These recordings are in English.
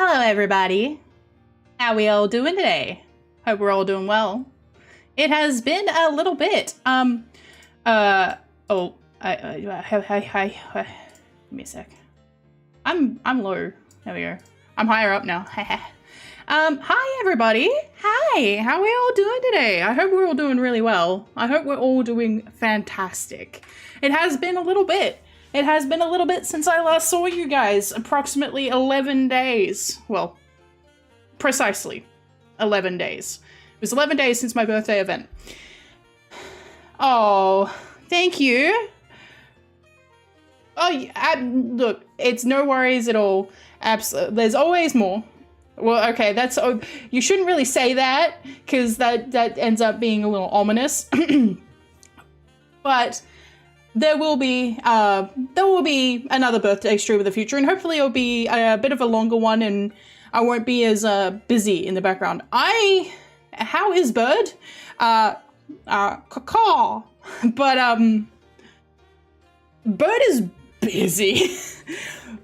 Hello, everybody. How we all doing today? Hope we're all doing well. It has been a little bit. Hi. Give me a sec. I'm low. There we go. I'm higher up now. Hi, everybody. Hi. How we all doing today? I hope we're all doing really well. I hope we're all doing fantastic. It has been a little bit. It has been a little bit since I last saw you guys. Approximately 11 days. Well, precisely 11 days. It was 11 days since my birthday event. Oh, thank you. Oh, look, it's no worries at all. Absolutely. There's always more. Well, okay, that's... you shouldn't really say that, because that ends up being a little ominous. But... there will be another birthday stream in the future, and hopefully it'll be a bit of a longer one, and I won't be as busy in the background. How is Bird? Caw. But Bird is busy.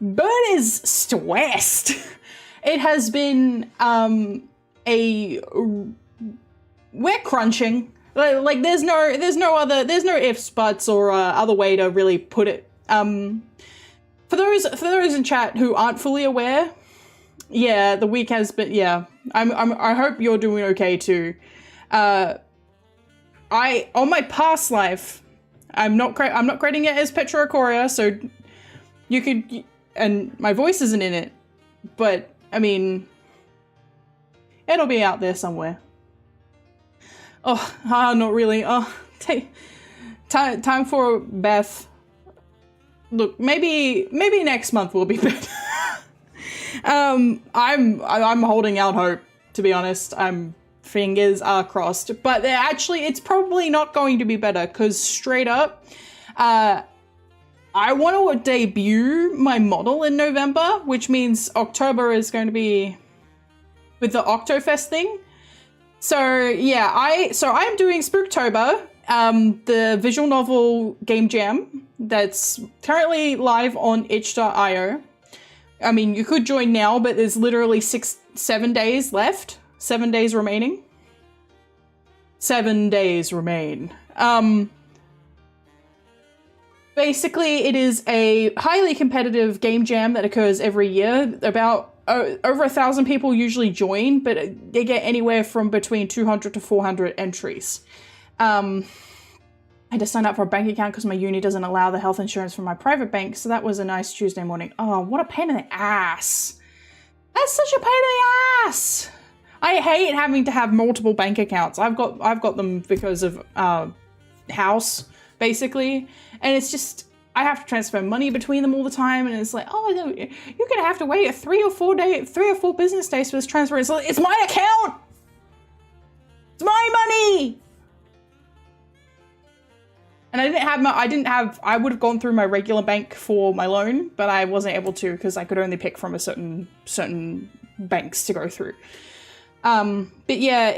Bird is stressed. It has been we're crunching. Like there's no ifs, buts, or other way to really put it. For those in chat who aren't fully aware, yeah, the week has been, yeah. I hope you're doing okay too. On my past life, I'm not creating it as PetraIchoria, so you could, and my voice isn't in it, but I mean, it'll be out there somewhere. Oh, not really. Oh, time for Beth. Look, maybe next month will be better. I'm holding out hope, to be honest. Fingers are crossed, but it's probably not going to be better, because straight up, I want to debut my model in November, which means October is going to be with the Octofest thing. So yeah, I'm doing Spooktober, the visual novel game jam that's currently live on itch.io. I mean, you could join now, but there's literally 7 days left. 7 days remaining. 7 days remain. Basically, it is a highly competitive game jam that occurs every year. About over 1,000 people usually join, but they get anywhere from between 200 to 400 entries. I had to sign up for a bank account because my uni doesn't allow the health insurance from my private bank, so that was a nice Tuesday morning. Oh, what a pain in the ass. That's such a pain in the ass. I hate having to have multiple bank accounts. I've got them because of house, basically, and it's just, I have to transfer money between them all the time, and it's like, oh, you're gonna have to wait 3 or 4 business days for this transfer. It's like, it's my account! It's my money! And I would have gone through my regular bank for my loan, but I wasn't able to because I could only pick from a certain banks to go through. But yeah,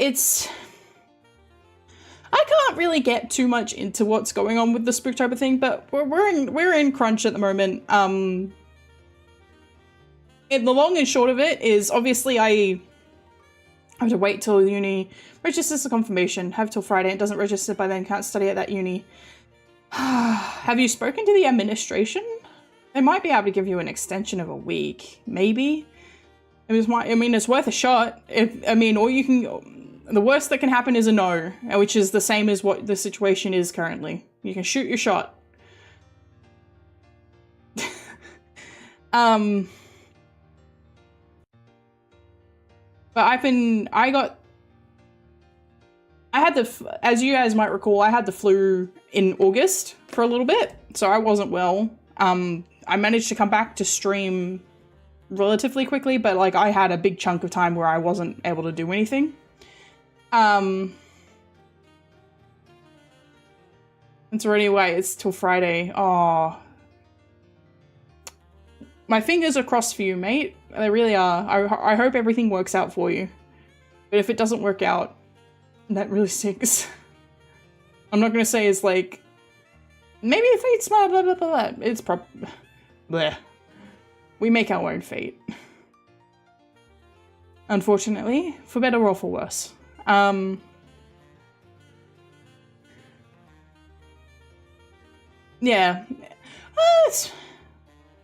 I can't really get too much into what's going on with the Spooktober thing, but we're in crunch at the moment. And the long and short of it is, obviously, I have to wait till the uni registers the confirmation. Have till Friday. It doesn't register by then. Can't study at that uni. Have you spoken to the administration? They might be able to give you an extension of a week, maybe. I mean, it's worth a shot. The worst that can happen is a no, which is the same as what the situation is currently. You can shoot your shot. But as you guys might recall, I had the flu in August for a little bit, so I wasn't well. I managed to come back to stream relatively quickly, but like I had a big chunk of time where I wasn't able to do anything. And so anyway, it's till Friday. Oh, my fingers are crossed for you, mate. They really are. I hope everything works out for you. But if it doesn't work out, that really stinks. I'm not gonna say it's like, maybe the fate's blah blah blah blah. It's bleh. We make our own fate. unfortunately, for better or for worse. Yeah. It's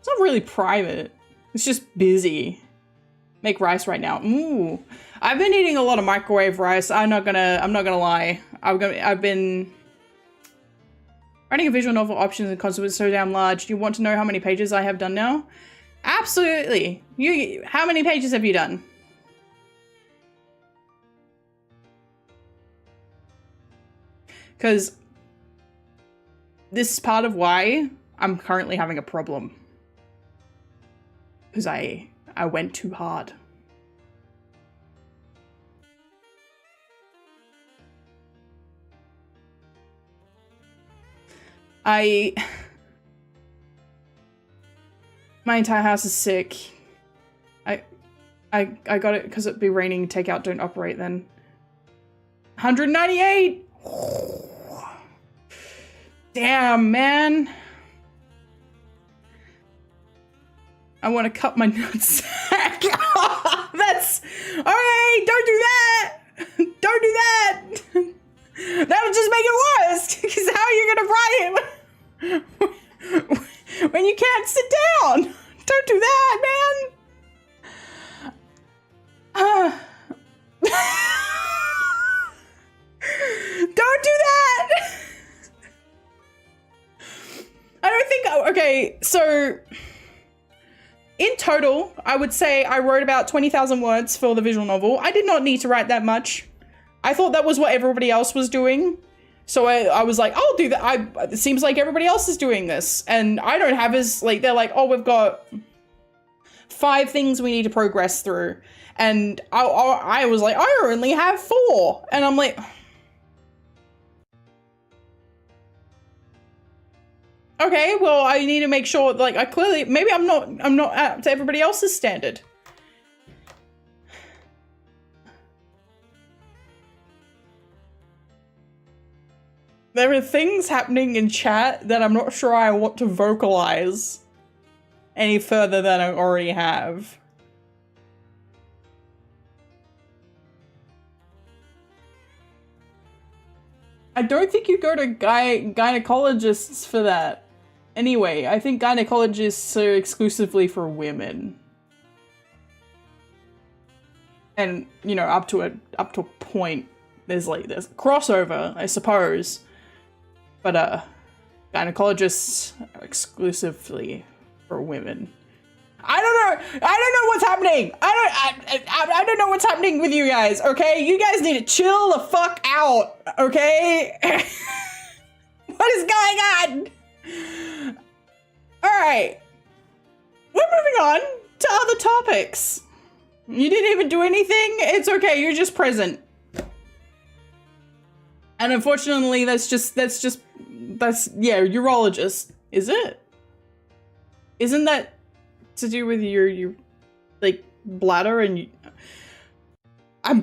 not really private. It's just busy. Make rice right now. Ooh. I've been eating a lot of microwave rice. I'm not gonna lie. I've been writing a visual novel options and concept is so damn large. Do you want to know how many pages I have done now? Absolutely. How many pages have you done? Because this is part of why I'm currently having a problem. Because I went too hard. My entire house is sick. I got it because it'd be raining. Takeout don't operate then. 198. Damn, man. I want to cut my nutsack. That's okay. Don't do that. Don't do that. That'll just make it worse. Because how are you gonna ride it when you can't sit down? Don't do that, man. Don't do that. I don't think. Okay, so in total, I would say I wrote about 20,000 words for the visual novel. I did not need to write that much. I thought that was what everybody else was doing. So I was like, I'll do that. It seems like everybody else is doing this. And I don't have as, like, they're like, oh, we've got 5 things we need to progress through. And I was like, I only have 4. And I'm like, okay, well, I need to make sure, like, I clearly, maybe I'm not up to everybody else's standard. There are things happening in chat that I'm not sure I want to vocalize any further than I already have. I don't think you go to gynecologists for that. Anyway, I think gynecologists are exclusively for women. And, you know, up to a point, there's crossover, I suppose. But gynecologists are exclusively for women. I don't know what's happening. I don't know what's happening with you guys, okay? You guys need to chill the fuck out, okay? What is going on? All right. We're moving on to other topics. You didn't even do anything? It's okay, you're just present. And unfortunately, that's yeah, urologist. Is it? Isn't that to do with your like bladder and I'm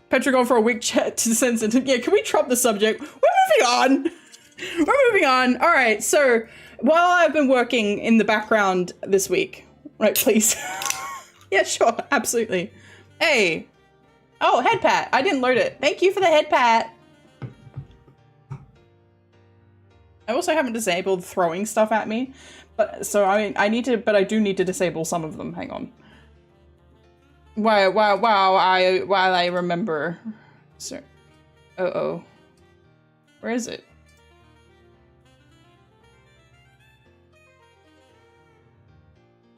Petra going for a week chat to sense it. Yeah, can we drop the subject? We're moving on. All right, so while I've been working in the background this week, right, please. Yeah, sure, absolutely. Hey. Oh, head pat. I didn't load it. Thank you for the head pat. I also haven't disabled throwing stuff at me, but so I need to, but I do need to disable some of them. Hang on. Wow, while I remember. So, oh. Where is it?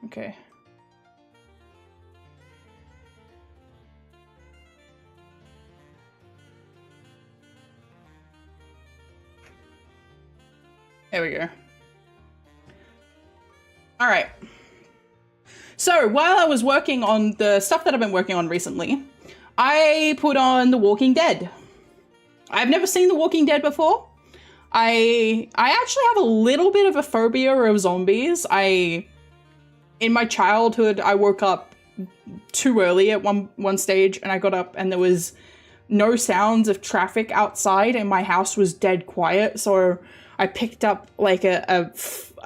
Okay. There we go. All right. So while I was working on the stuff that I've been working on recently, I put on The Walking Dead. I've never seen The Walking Dead before. I actually have a little bit of a phobia of zombies. In my childhood, I woke up too early at one stage, and I got up and there was no sounds of traffic outside and my house was dead quiet. So I picked up like a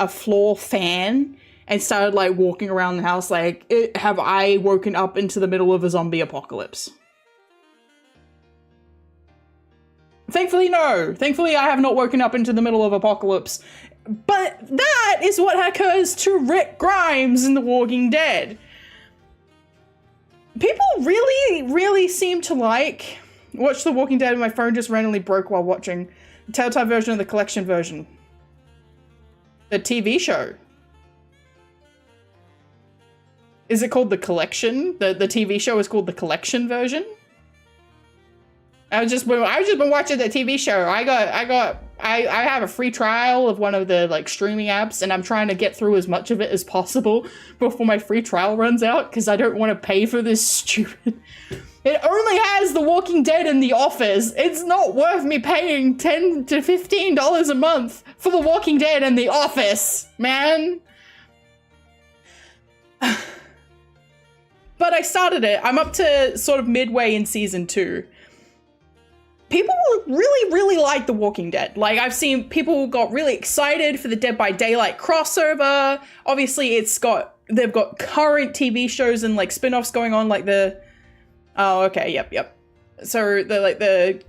floor fan and started like walking around the house like, have I woken up into the middle of a zombie apocalypse? Thankfully, no. Thankfully, I have not woken up into the middle of apocalypse. But that is what occurs to Rick Grimes in The Walking Dead. People really seem to like watch The Walking Dead, and my phone just randomly broke while watching the Telltale version of the collection version. The TV show. Is it called The Collection? The TV show is called The Collection version? I've just been watching the TV show. I have a free trial of one of the like streaming apps, and I'm trying to get through as much of it as possible before my free trial runs out, because I don't want to pay for this stupid. It only has The Walking Dead and The Office. It's not worth me paying $10 to $15 a month for The Walking Dead and The Office, man. But I started it. I'm up to sort of midway in season 2. People really like The Walking Dead. Like, I've seen people got really excited for the Dead by Daylight crossover. Obviously, they've got current TV shows and like spin-offs going on, like the. Oh, okay, yep. So they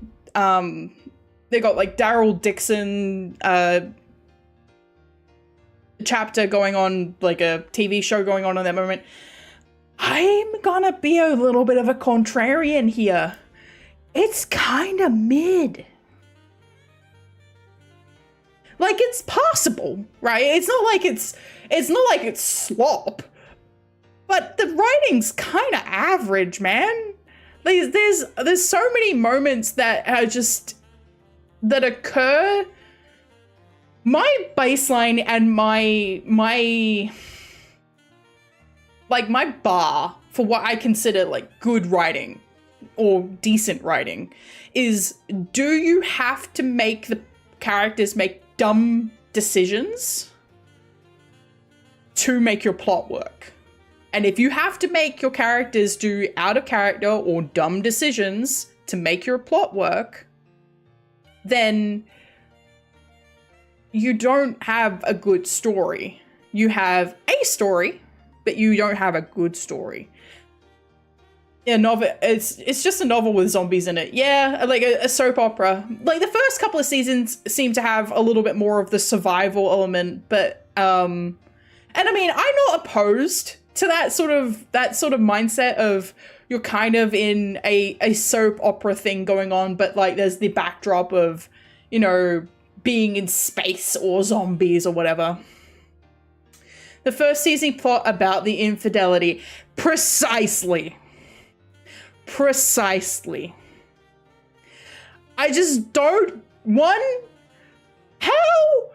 got like Daryl Dixon chapter going on, like a TV show going on at that moment. I'm gonna be a little bit of a contrarian here. It's kind of mid. Like, it's possible, right? It's not like it's slop. But the writing's kind of average, man. There's so many moments that are that occur. My baseline and my bar for what I consider like good writing or decent writing is, do you have to make the characters make dumb decisions to make your plot work? And if you have to make your characters do out of character or dumb decisions to make your plot work, then you don't have a good story. You have a story, but you don't have a good story. A novel, it's just a novel with zombies in it. Yeah, like a soap opera. Like, the first couple of seasons seem to have a little bit more of the survival element, but and I mean, I'm not opposed to that sort of mindset of you're kind of in a soap opera thing going on, but like there's the backdrop of, you know, being in space or zombies or whatever. The first season plot about the infidelity. Precisely. I just don't. How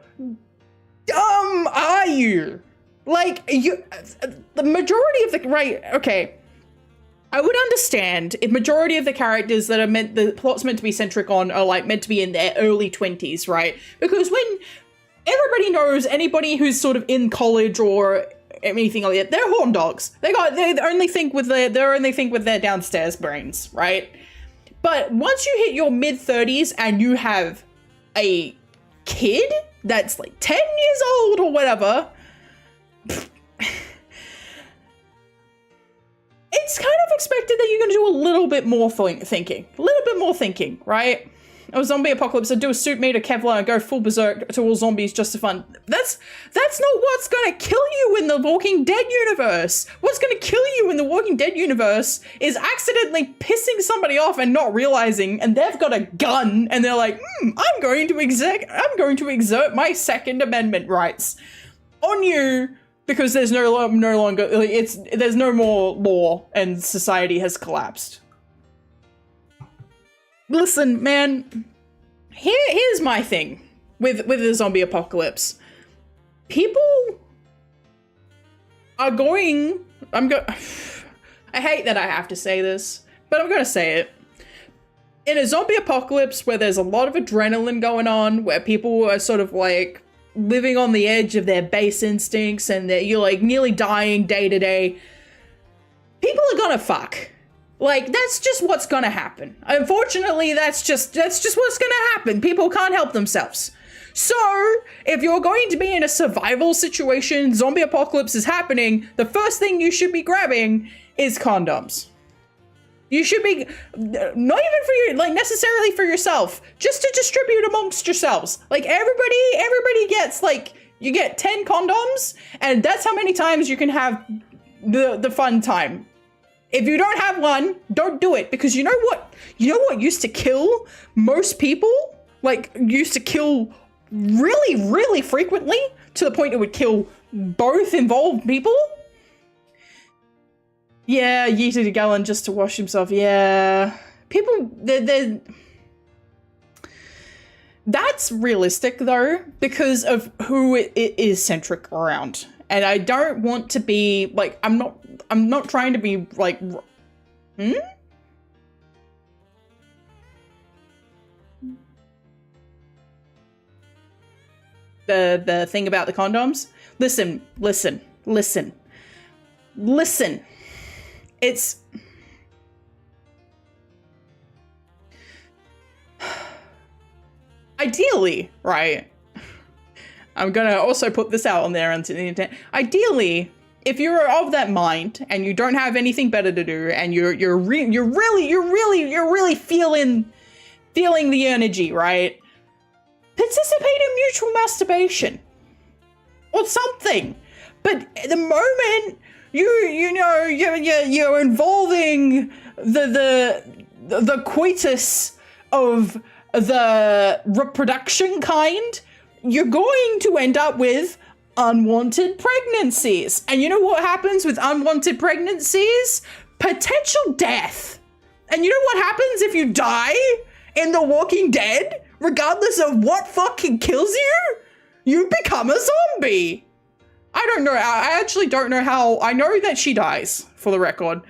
dumb are you? Like, the majority of the, right, okay. I would understand if majority of the characters that the plot's meant to be centric on are like meant to be in their early 20s, right? Because when everybody knows anybody who's sort of in college or anything like that, they're horn dogs. They only think with their downstairs brains, right? But once you hit your mid-30s and you have a kid that's like 10 years old or whatever, it's kind of expected that you're going to do a little bit more thinking, right? A zombie apocalypse, I'd do a suit made of Kevlar and go full berserk to all zombies just for fun. That's not what's gonna kill you in the Walking Dead universe. What's gonna kill you in the Walking Dead universe is accidentally pissing somebody off and not realizing, and they've got a gun, and they're like, I'm going to exert my Second Amendment rights on you because there's no longer, there's no more law and society has collapsed. Listen, man, here's my thing with the zombie apocalypse. People are I hate that I have to say this, but I'm going to say it. In a zombie apocalypse where there's a lot of adrenaline going on, where people are sort of like living on the edge of their base instincts and that you're like nearly dying day to day, people are gonna fuck. Like, that's just what's gonna happen. Unfortunately, that's just what's gonna happen. People can't help themselves. So, if you're going to be in a survival situation, zombie apocalypse is happening, the first thing you should be grabbing is condoms. You should be, not even for you, like necessarily for yourself, just to distribute amongst yourselves. Like everybody gets like, you get 10 condoms, and that's how many times you can have the fun time. If you don't have one, don't do it, because you know what used to kill most people? Like, used to kill really, really frequently, to the point it would kill both involved people? Yeah, yeeted a gallon just to wash himself. Yeah. People, they're... That's realistic, though, because of who it is centric around. And I don't want to be, like, I'm not trying to be, like... The thing about the condoms? Listen. It's... Ideally, right? I'm gonna also put this out on there onto the internet. Ideally, if you're of that mind and you don't have anything better to do, and you're really feeling the energy, right? Participate in mutual masturbation or something. But at the moment you're involving the coitus of the reproduction kind, you're going to end up with unwanted pregnancies. And you know what happens with unwanted pregnancies? Potential death. And you know what happens if you die in The Walking Dead? Regardless of what fucking kills you, you become a zombie. I don't know. I actually don't know how. I know that she dies, for the record.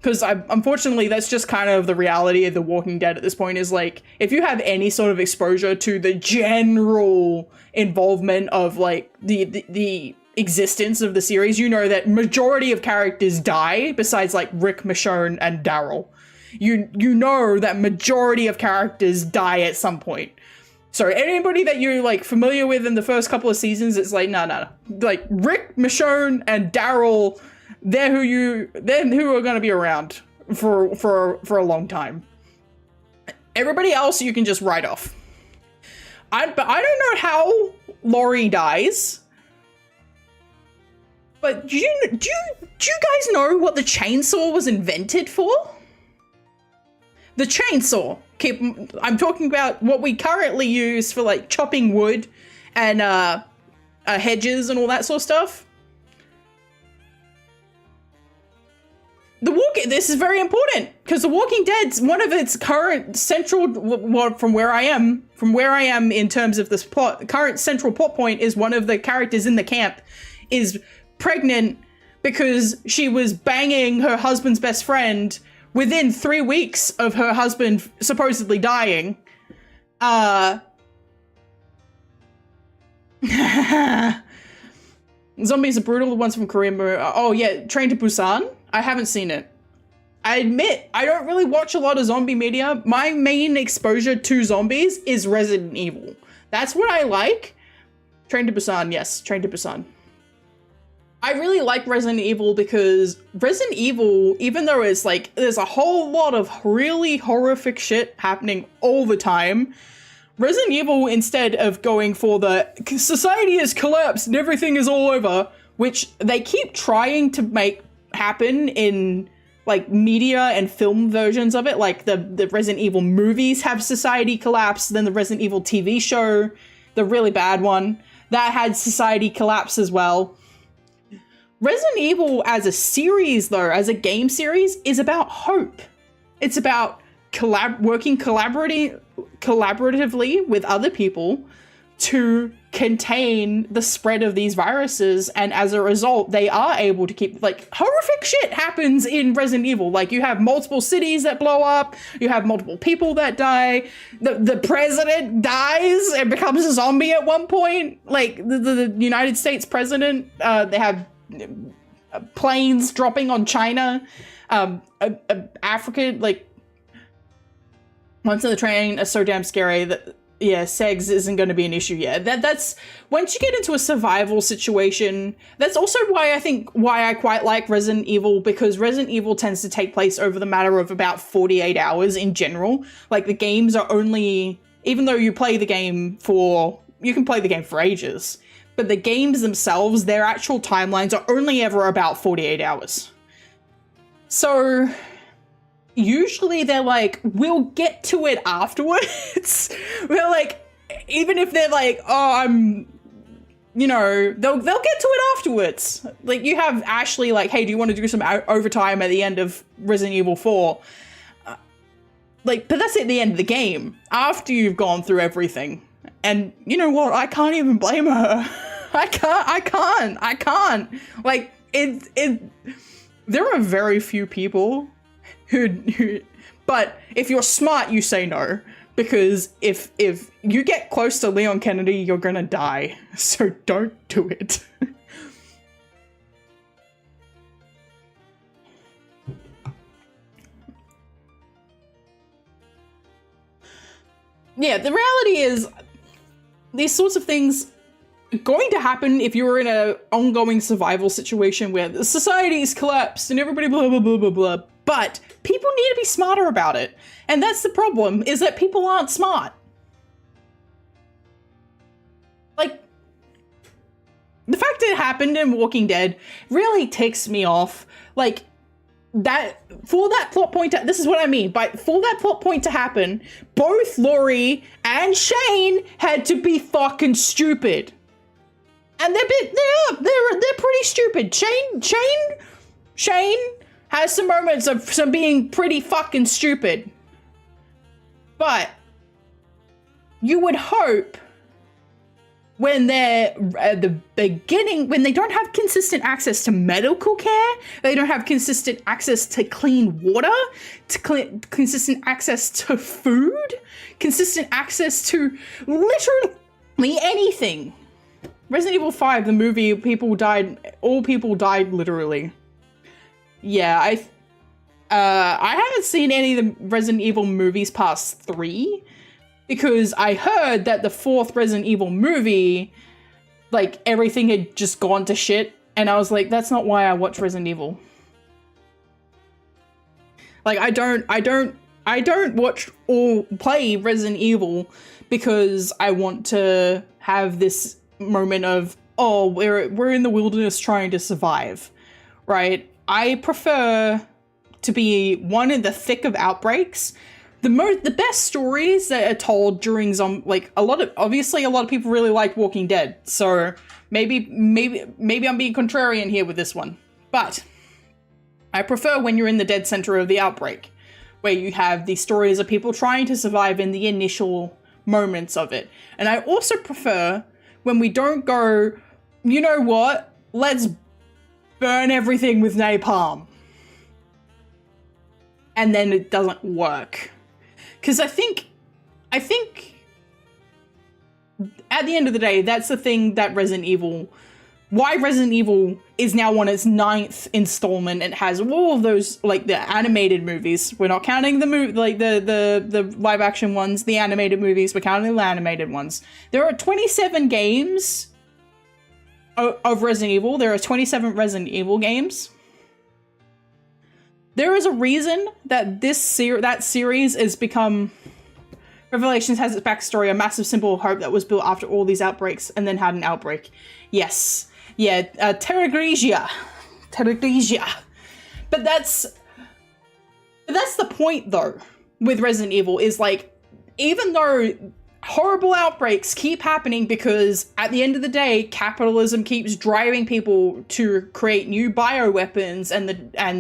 Because unfortunately, that's just kind of the reality of The Walking Dead at this point, is like, if you have any sort of exposure to the general involvement of like the existence of the series, you know that majority of characters die, besides like Rick, Michonne, and Daryl. You know that majority of characters die at some point. So anybody that you're like familiar with in the first couple of seasons, it's like, no. Like Rick, Michonne, and Daryl, they're who are gonna be around for a long time. Everybody else you can just write off. But I don't know how Laurie dies. But do you guys know what the chainsaw was invented for? The chainsaw. I'm talking about what we currently use for like chopping wood and hedges and all that sort of stuff. This is very important, because The Walking Dead's one of its current central, well, from where I am in terms of this plot, current central plot point is one of the characters in the camp is pregnant because she was banging her husband's best friend within 3 weeks of her husband supposedly dying. Zombies are brutal, the ones from Korea. Oh yeah, Train to Busan? I haven't seen it. I admit, I don't really watch a lot of zombie media. My main exposure to zombies is Resident Evil. That's what I like. Train to Busan, yes, Train to Busan. I really like Resident Evil because Resident Evil, even though it's like, there's a whole lot of really horrific shit happening all the time, Resident Evil, instead of going for the society has collapsed and everything is all over, which they keep trying to make happen in like media and film versions of it, like the Resident Evil movies have society collapse, then the Resident Evil TV show, the really bad one, that had society collapse as well. Resident Evil as a series, though, as a game series, is about hope. It's about working collaboratively with other people to contain the spread of these viruses, and as a result, they are able to keep, like, horrific shit happens in Resident Evil. Like, you have multiple cities that blow up, you have multiple people that die, the president dies and becomes a zombie at one point. Like, the United States president, they have planes dropping on China, Africa, like, once in the train is so damn scary that yeah, segs isn't going to be an issue yet. That's once you get into a survival situation. That's also why I quite like Resident Evil, because Resident Evil tends to take place over the matter of about 48 hours in general. Like, the games are only, even though you can play the game for ages, but the games themselves, their actual timelines are only ever about 48 hours. So usually they're like, we'll get to it afterwards. We're like, even if they're like, oh, they'll get to it afterwards. Like, you have Ashley like, hey, do you want to do some overtime at the end of Resident Evil 4? But that's at the end of the game, after you've gone through everything. And you know what? I can't even blame her. I can't. Like, there are very few people who, but if you're smart, you say no. Because if you get close to Leon Kennedy, you're gonna die. So don't do it. Yeah, the reality is, these sorts of things are going to happen if you're in an ongoing survival situation where the society's collapsed and everybody blah, blah, blah, blah, blah. But people need to be smarter about it. And that's the problem, is that people aren't smart. Like, the fact that it happened in Walking Dead really ticks me off. Like, that, for that plot point to, this is what I mean, but for that plot point to happen, both Laurie and Shane had to be fucking stupid. And they're pretty stupid. Shane has some moments of some being pretty fucking stupid. But you would hope when they're at the beginning, when they don't have consistent access to medical care, they don't have consistent access to clean water, consistent access to food, consistent access to literally anything. Resident Evil 5, the movie, all people died literally. Yeah, I haven't seen any of the Resident Evil movies past 3, because I heard that the 4th Resident Evil movie, like, everything had just gone to shit, and I was like, that's not why I watch Resident Evil. Like, I don't watch or play Resident Evil because I want to have this moment of, oh, we're in the wilderness trying to survive, right? I prefer to be one in the thick of outbreaks. The best stories that are told during obviously a lot of people really like Walking Dead, so maybe I'm being contrarian here with this one, but I prefer when you're in the dead center of the outbreak, where you have these stories of people trying to survive in the initial moments of it. And I also prefer when we don't go, you know what, let's burn everything with napalm. And then it doesn't work. Because I think at the end of the day, that's the thing that why Resident Evil is now on its 9th installment and has all of those, like, the animated movies. We're not counting the live action ones, the animated movies, we're counting the animated ones. There are 27 games of Resident Evil. There are 27 Resident Evil games. There is a reason that that series has become... Revelations has its backstory, a massive symbol of hope that was built after all these outbreaks and then had an outbreak. Yes. Yeah, teehee. But that's the point, though, with Resident Evil, is, like, even though horrible outbreaks keep happening because at the end of the day, capitalism keeps driving people to create new bioweapons, and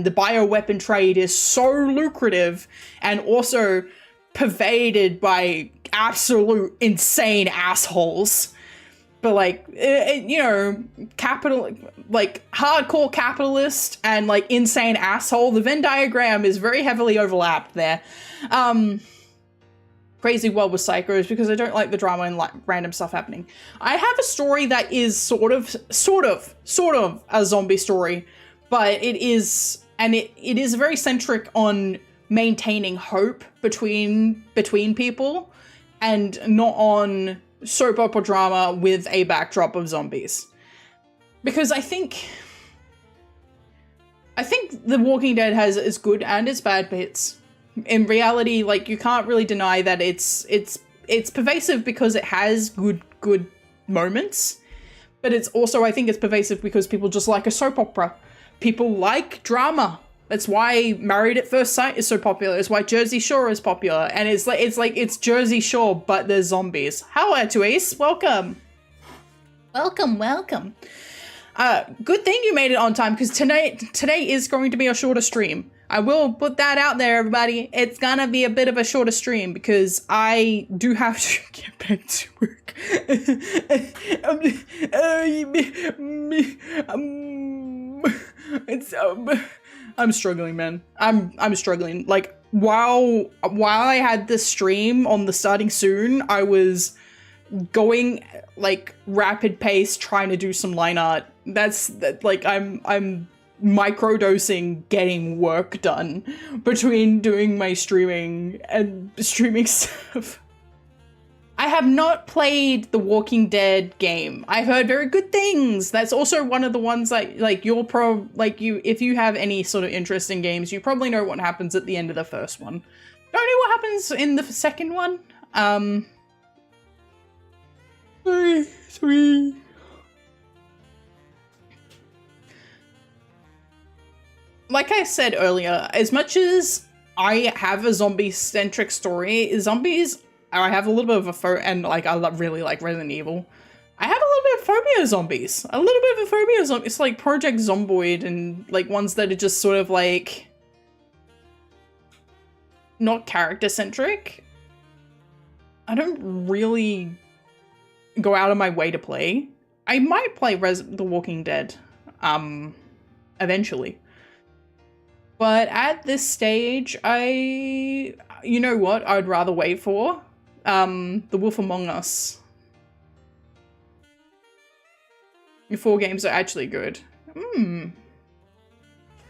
the bioweapon trade is so lucrative and also pervaded by absolute insane assholes. But, like, hardcore capitalist and, like, insane asshole, the Venn diagram is very heavily overlapped there. Crazy world with psychos, because I don't like the drama and, like, random stuff happening. I have a story that is sort of a zombie story, but it is very centric on maintaining hope between people. and not on soap opera drama with a backdrop of zombies. Because I think The Walking Dead has its good and its bad bits. In reality, like, you can't really deny that it's pervasive because it has good moments, but it's also, I think it's pervasive because people just like a soap opera. People like drama. That's why Married at First Sight is so popular. It's why Jersey Shore is popular. And it's Jersey Shore, but there's zombies. Hello, Tuis. Welcome. Welcome. Good thing you made it on time, because today is going to be a shorter stream. I will put that out there, everybody. It's gonna be a bit of a shorter stream because I do have to get back to work. I'm struggling, man. I'm struggling. Like, while I had this stream on the starting soon, I was going like rapid pace trying to do some line art. Like, I'm microdosing getting work done between doing my streaming and streaming stuff. I have not played the Walking Dead game. I've heard very good things. That's also one of the ones like if you have any sort of interest in games, you probably know what happens at the end of the first one. Don't know what happens in the second one. Sorry. Like I said earlier, as much as I have a zombie-centric story, I have a little bit of a phobia, and like I really like Resident Evil. I have a little bit of phobia of zombies. A little bit of a phobia of zombies. It's like Project Zomboid and like ones that are just sort of like not character-centric. I don't really go out of my way to play. I might play The Walking Dead eventually. But at this stage, you know what I'd rather wait for? The Wolf Among Us. The 4 games are actually good. You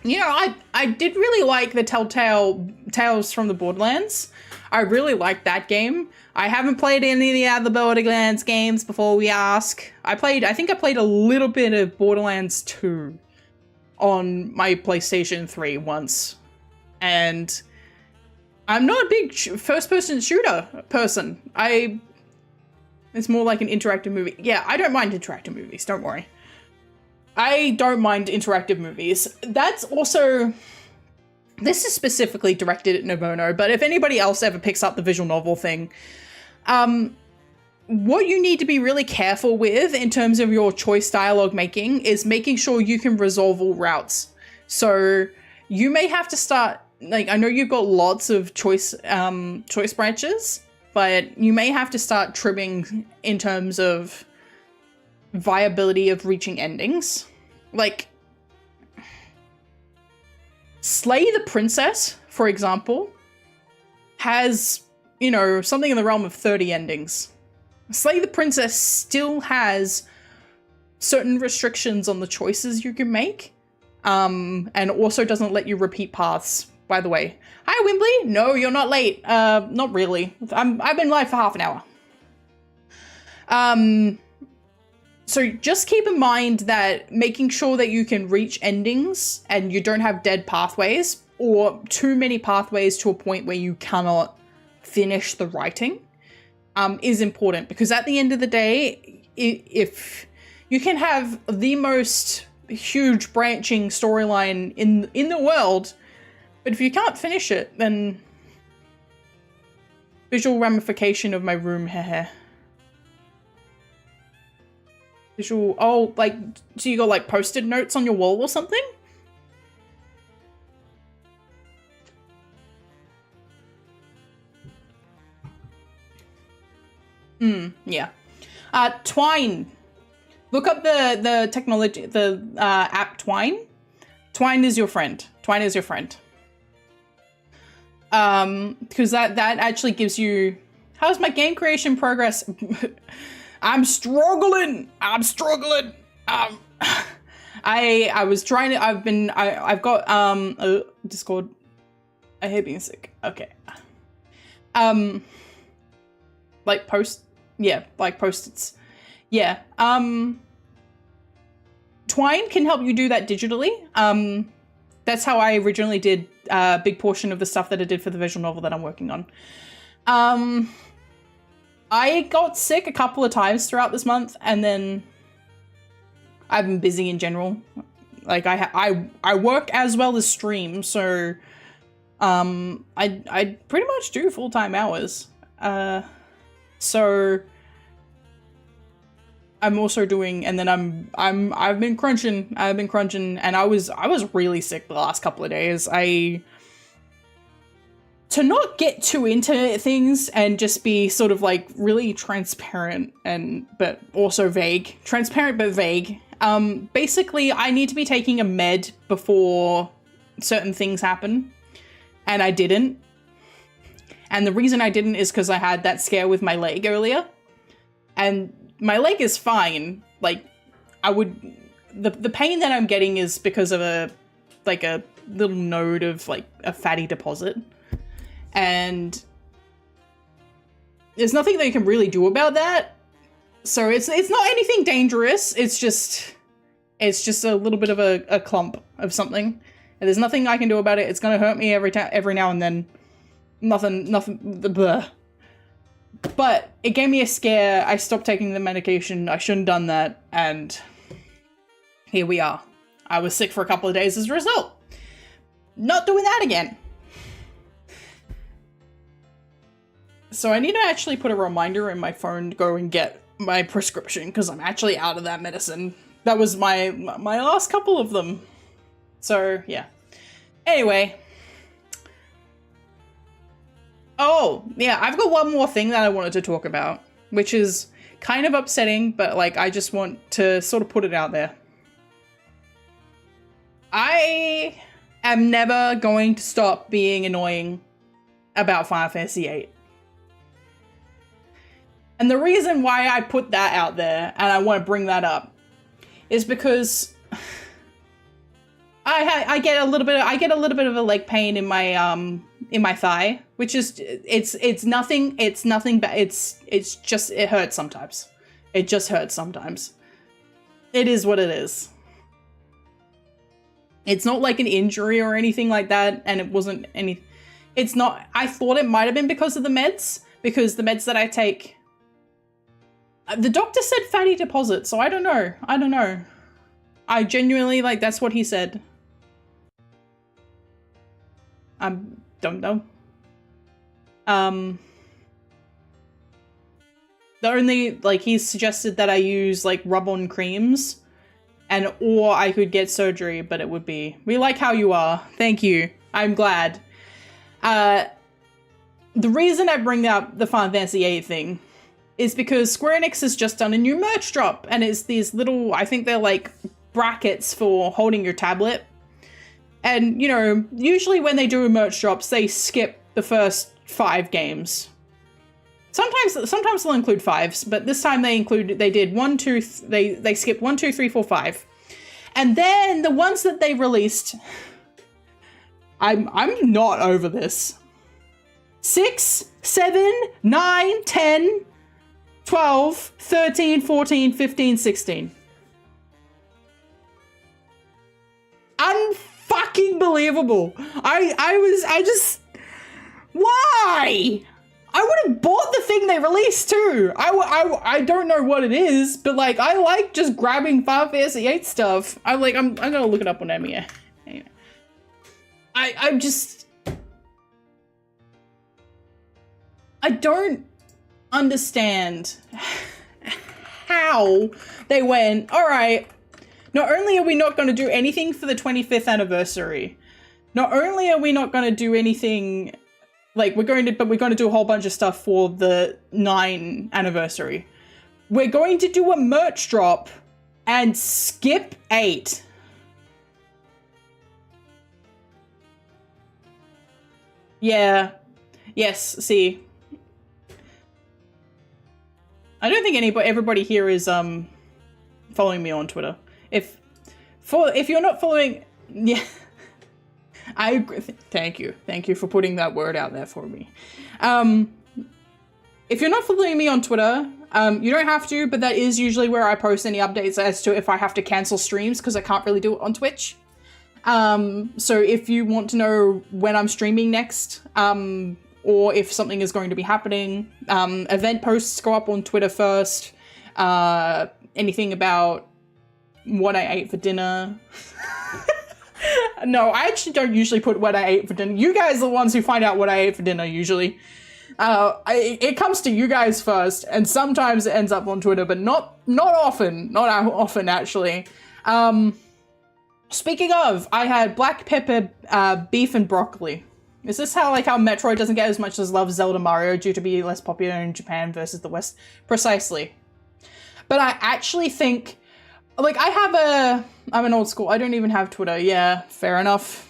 know, I did really like the Telltale Tales from the Borderlands. I really liked that game. I haven't played any of the other Borderlands games before we ask. I think I played a little bit of Borderlands 2 on my PlayStation 3 once. And I'm not a big first-person shooter person. It's more like an interactive movie. Yeah, I don't mind interactive movies, don't worry. I don't mind interactive movies. This is specifically directed at Nobono, but if anybody else ever picks up the visual novel thing, what you need to be really careful with in terms of your choice dialogue making is making sure you can resolve all routes. So you may have to start, like, I know you've got lots of choice branches, but you may have to start trimming in terms of viability of reaching endings. Like, Slay the Princess, for example, has, you know, something in the realm of 30 endings. Slay the Princess still has certain restrictions on the choices you can make, and also doesn't let you repeat paths, by the way. Hi, Wimbley! No, you're not late. Not really. I've been live for half an hour. So just keep in mind that making sure that you can reach endings and you don't have dead pathways or too many pathways to a point where you cannot finish the writing is important, because at the end of the day, if you can have the most huge branching storyline in the world, but if you can't finish it, then visual ramification of my room, haha. Visual, oh, like, so you got like post-it notes on your wall or something? Yeah. Twine. Look up the technology, the app Twine. Twine is your friend. Twine is your friend. Because that actually gives you, how's my game creation progress? I'm struggling. I was trying to, I've got, Discord. I hate being sick. Okay. like post-its. Yeah. Twine can help you do that digitally. That's how I originally did a big portion of the stuff that I did for the visual novel that I'm working on. I got sick a couple of times throughout this month, and then I've been busy in general. Like I work as well as stream, so I pretty much do full-time hours. So I'm also doing, and then I've been crunching, and I was really sick the last couple of days. To not get too into things and just be sort of like really transparent but also vague. Transparent but vague. Basically I need to be taking a med before certain things happen, and I didn't. And the reason I didn't is because I had that scare with my leg earlier. And my leg is fine. Like, the pain that I'm getting is because of a little node of like a fatty deposit. And there's nothing they can really do about that. So it's not anything dangerous. It's just a little bit of a clump of something. And there's nothing I can do about it. It's gonna hurt me every now and then. Nothing, blah. But it gave me a scare. I stopped taking the medication. I shouldn't have done that. And here we are. I was sick for a couple of days as a result. Not doing that again. So I need to actually put a reminder in my phone to go and get my prescription, because I'm actually out of that medicine. That was my last couple of them. So, yeah. Anyway. Oh, yeah, I've got one more thing that I wanted to talk about, which is kind of upsetting, but, like, I just want to sort of put it out there. I am never going to stop being annoying about Final Fantasy VIII. And the reason why I put that out there, and I want to bring that up, is because I get a little bit of a leg pain in my thigh, which is it's nothing bad. It's just, it hurts sometimes. It just hurts sometimes. It is what it is. It's not like an injury or anything like that, and it wasn't any. It's not. I thought it might have been because of the meds, because the meds that I take. The doctor said fatty deposit, so I don't know. I genuinely, like, that's what he said. I don't know. The only, like, he suggested that I use, like, rub-on creams, or I could get surgery, but it would be, we like how you are. Thank you. I'm glad. The reason I bring up the Final Fantasy VIII thing is because Square Enix has just done a new merch drop, and it's these little, I think they're like brackets for holding your tablet. And, you know, usually when they do merch drops, they skip the first 5 games. Sometimes they'll include 5s, but this time they did 1, 2, they skipped 1, 2, 3, 4, 5. And then the ones that they released, I'm not over this. 6, 7, 9, 10, 12, 13, 14, 15, 16. Unfucking believable. I just, why? I would have bought the thing they released too. I don't know what it is, but like, I like just grabbing Final Fantasy VIII stuff. I'm gonna look it up on Emia. Anyway. I'm just, I don't understand how they went, all right, not only are we not going to do anything for the 25th anniversary, not only are we not going to do anything, like, we're going to do a whole bunch of stuff for the 9 anniversary. We're going to do a merch drop and skip 8. Yeah. Yes, see. I don't think everybody here is following me on Twitter. If you're not following, yeah, I agree. Thank you for putting that word out there for me. if you're not following me on Twitter, you don't have to, but that is usually where I post any updates as to if I have to cancel streams, because I can't really do it on Twitch. So if you want to know when I'm streaming next, or if something is going to be happening, event posts go up on Twitter first. Anything about what I ate for dinner. No, I actually don't usually put what I ate for dinner. You guys are the ones who find out what I ate for dinner, usually. It comes to you guys first, and sometimes it ends up on Twitter, but not often. Not often, actually. Speaking of, I had black pepper, beef and broccoli. Is this how Metroid doesn't get as much as love as Zelda Mario due to be less popular in Japan versus the West? Precisely. But I actually think, I'm an old school. I don't even have Twitter. Yeah, fair enough.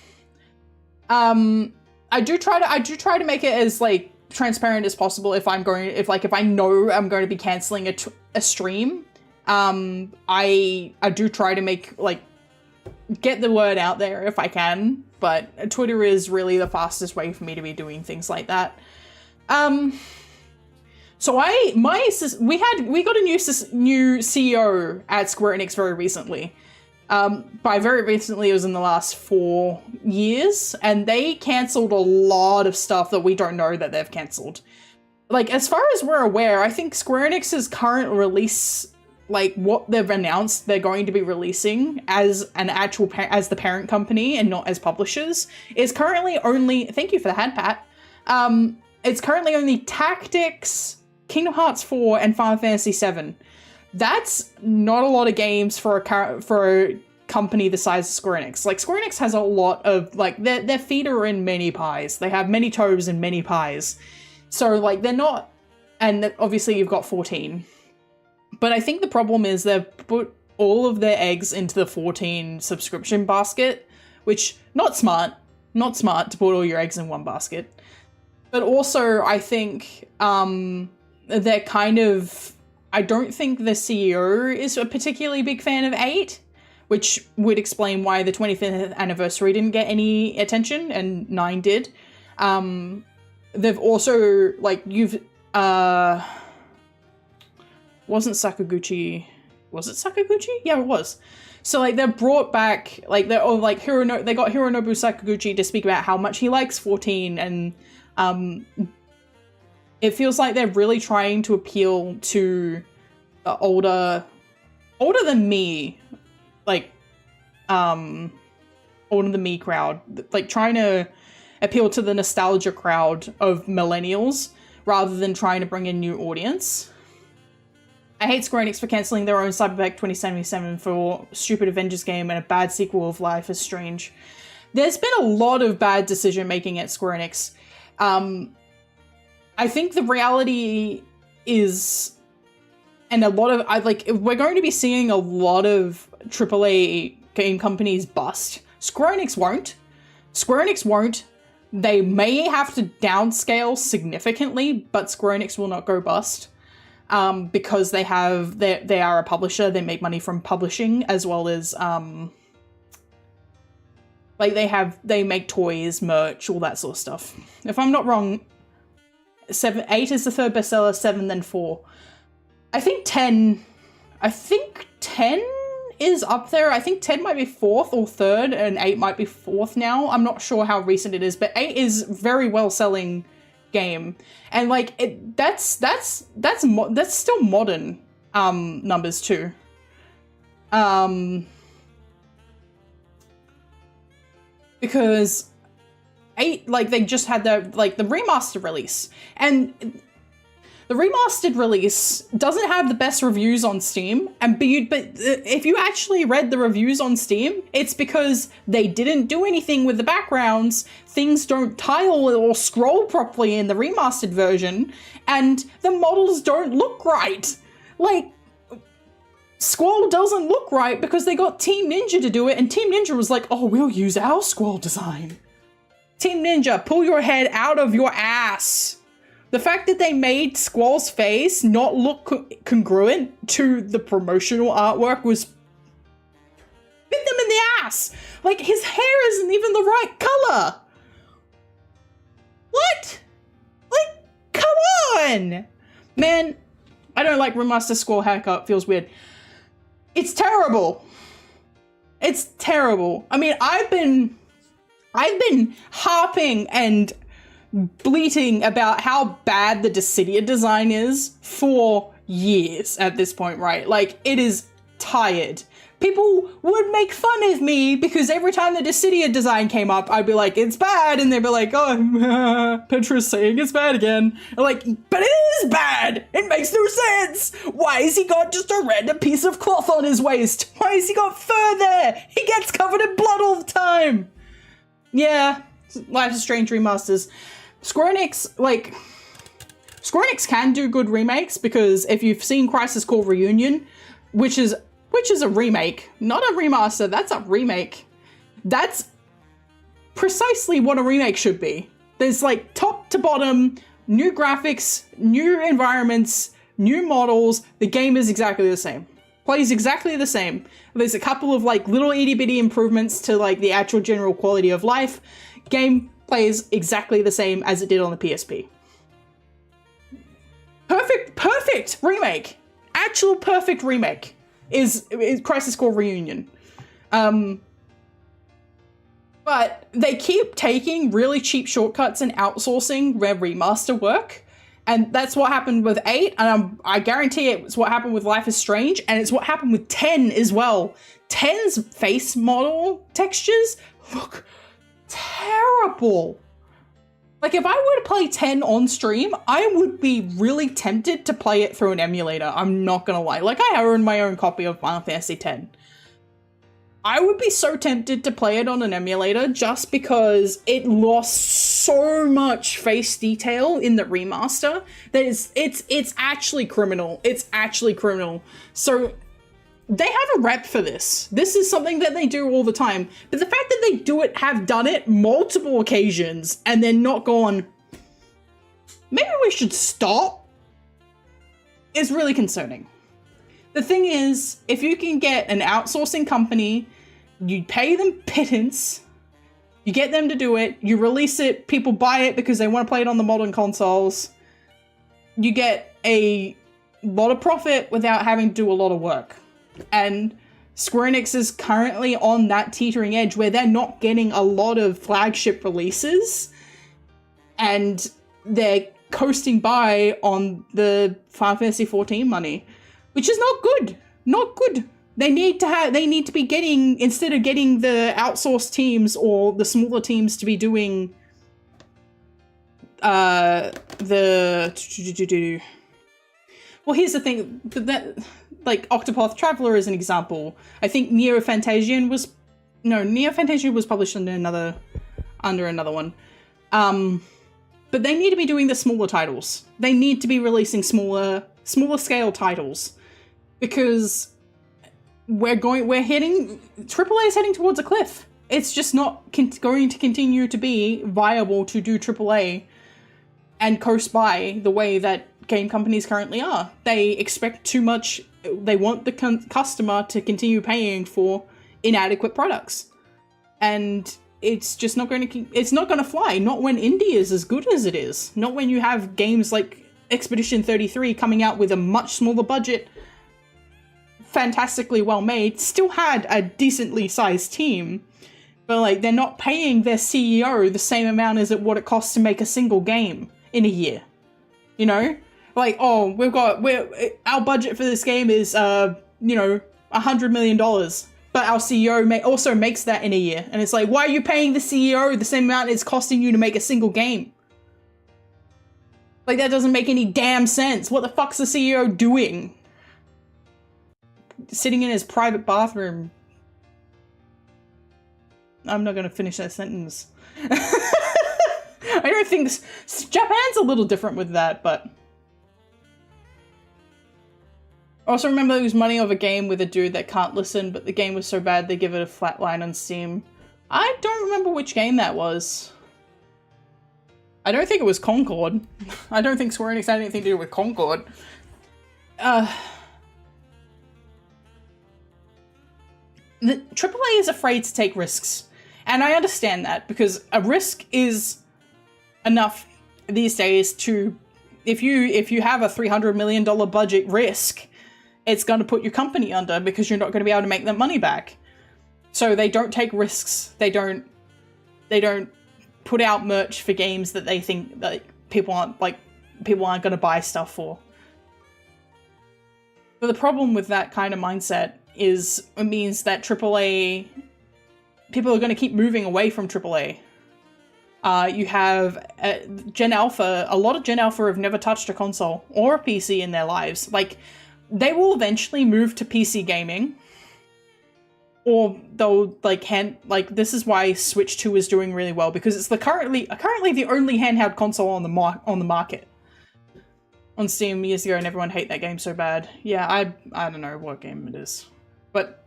I do try to make it as transparent as possible if I know I'm going to be canceling a stream. I do try to make get the word out there if I can, but Twitter is really the fastest way for me to be doing things like that. So we got a new CEO at Square Enix very recently. By very recently, it was in the last 4 years, and they cancelled a lot of stuff that we don't know that they've cancelled. As far as we're aware, I think Square Enix's current release, what they've announced they're going to be releasing as as the parent company and not as publishers, is currently only, thank you for the hand pat, it's currently only Tactics, Kingdom Hearts 4, and Final Fantasy 7. That's not a lot of games for a company the size of Square Enix. Square Enix has a lot of, their feet are in many pies. They have many toes in many pies. So, they're not, and obviously you've got 14. But I think the problem is they've put all of their eggs into the 14 subscription basket, which, not smart to put all your eggs in one basket. But also, I think, they're kind of, I don't think the CEO is a particularly big fan of 8, which would explain why the 25th anniversary didn't get any attention and 9 did. They've also, wasn't Sakaguchi, was it Sakaguchi? Yeah, it was. So, they brought back, they got Hironobu Sakaguchi to speak about how much he likes 14, and, it feels like they're really trying to appeal to older than me, older than me crowd, trying to appeal to the nostalgia crowd of millennials rather than trying to bring in new audience. I hate Square Enix for cancelling their own Cyberpunk 2077 for stupid Avengers game and a bad sequel of Life is Strange. There's been a lot of bad decision making at Square Enix. I think the reality is, and a lot of, we're going to be seeing a lot of AAA game companies bust. Square Enix won't. They may have to downscale significantly, but Square Enix will not go bust. Because they are a publisher, they make money from publishing, as well as, they make toys, merch, all that sort of stuff. If I'm not wrong, 8 is the third bestseller, 7 then 4. I think 10 is up there. I think 10 might be 4th or 3rd, and 8 might be 4th now. I'm not sure how recent it is, but 8 is very well selling game. And that's still modern numbers too. Because 8, they just had the remastered release, and the remastered release doesn't have the best reviews on Steam, but if you actually read the reviews on Steam, it's because they didn't do anything with the backgrounds, things don't tile or scroll properly in the remastered version, and the models don't look right. Squall doesn't look right because they got Team Ninja to do it, and Team Ninja was like, oh, we'll use our Squall design. Team Ninja, pull your head out of your ass. The fact that they made Squall's face not look congruent to the promotional artwork was bit them in the ass. His hair isn't even the right color. What? Come on. Man, I don't like remaster score haircut. Feels weird. It's terrible. It's terrible. I mean, I've been harping and bleating about how bad the Dissidia design is for years at this point, right? Like, it is tired. People would make fun of me because every time the Dissidia design came up, I'd be like, it's bad, and they'd be like, oh, Petra's saying it's bad again. I'm like, but it is bad! It makes no sense! Why has he got just a random piece of cloth on his waist? Why has he got fur there? He gets covered in blood all the time! Yeah, Life is Strange remasters. Square Enix can do good remakes, because if you've seen Crisis Core Reunion, which is a remake, not a remaster, that's a remake. That's precisely what a remake should be. There's like top to bottom, new graphics, new environments, new models. The game is exactly the same. Plays exactly the same. There's a couple of like little itty bitty improvements to like the actual general quality of life. Game plays exactly the same as it did on the PSP. Perfect remake. Actual perfect remake is Crisis Core Reunion. But they keep taking really cheap shortcuts and outsourcing where remaster work. And that's what happened with 8, and I guarantee it's what happened with Life is Strange, and it's what happened with 10 as well. 10's face model textures look terrible. Like, if I were to play 10 on stream, I would be really tempted to play it through an emulator. I'm not gonna lie. Like, I own my own copy of Final Fantasy X. I would be so tempted to play it on an emulator just because it lost so much face detail in the remaster that it's actually criminal. It's actually criminal. So they have a rep for this. This is something that they do all the time. But the fact that they have done it multiple occasions and then not gone, maybe we should stop, is really concerning. The thing is, if you can get an outsourcing company, you pay them pittance, you get them to do it, you release it, people buy it because they want to play it on the modern consoles, you get a lot of profit without having to do a lot of work. And Square Enix is currently on that teetering edge where they're not getting a lot of flagship releases and they're coasting by on the Final Fantasy XIV money, which is not good. Not good. They need to be getting, instead of getting the outsourced teams or the smaller teams to be doing well, here's the thing, that like Octopath Traveler is an example. I think Neo Fantasian was published under another one. But they need to be doing the smaller titles. They need to be releasing smaller scale titles, because AAA is heading towards a cliff. It's just not going to continue to be viable to do AAA and coast by the way that game companies currently are. They expect too much. They want the customer to continue paying for inadequate products. And it's just not going to fly. Not when indie is as good as it is. Not when you have games like Expedition 33 coming out with a much smaller budget, fantastically well made, still had a decently sized team, but like they're not paying their CEO the same amount as what it costs to make a single game in a year. You know? Like, oh, our budget for this game is $100 million, but our CEO also makes that in a year. And it's like, why are you paying the CEO the same amount it's costing you to make a single game? Like, that doesn't make any damn sense. What the fuck's the CEO doing? Sitting in his private bathroom. I'm not gonna finish that sentence. I don't think Japan's a little different with that, but also remember lose money over a game with a dude that can't listen, but the game was so bad they give it a flat line on Steam. I don't remember which game that was. I don't think it was Concord. I don't think Square Enix had anything to do with Concord. The AAA is afraid to take risks. And I understand that, because a risk is enough these days to if you have a $300 million budget risk, it's going to put your company under because you're not going to be able to make that money back. So they don't take risks. They don't put out merch for games that they think that people aren't going to buy stuff for. But the problem with that kind of mindset is it means that AAA people are going to keep moving away from AAA. You have Gen Alpha. A lot of Gen Alpha have never touched a console or a PC in their lives. Like, they will eventually move to PC gaming, or they'll this is why Switch 2 is doing really well, because it's currently the only handheld console on the market. On Steam years ago, and everyone hate that game so bad. Yeah, I don't know what game it is, but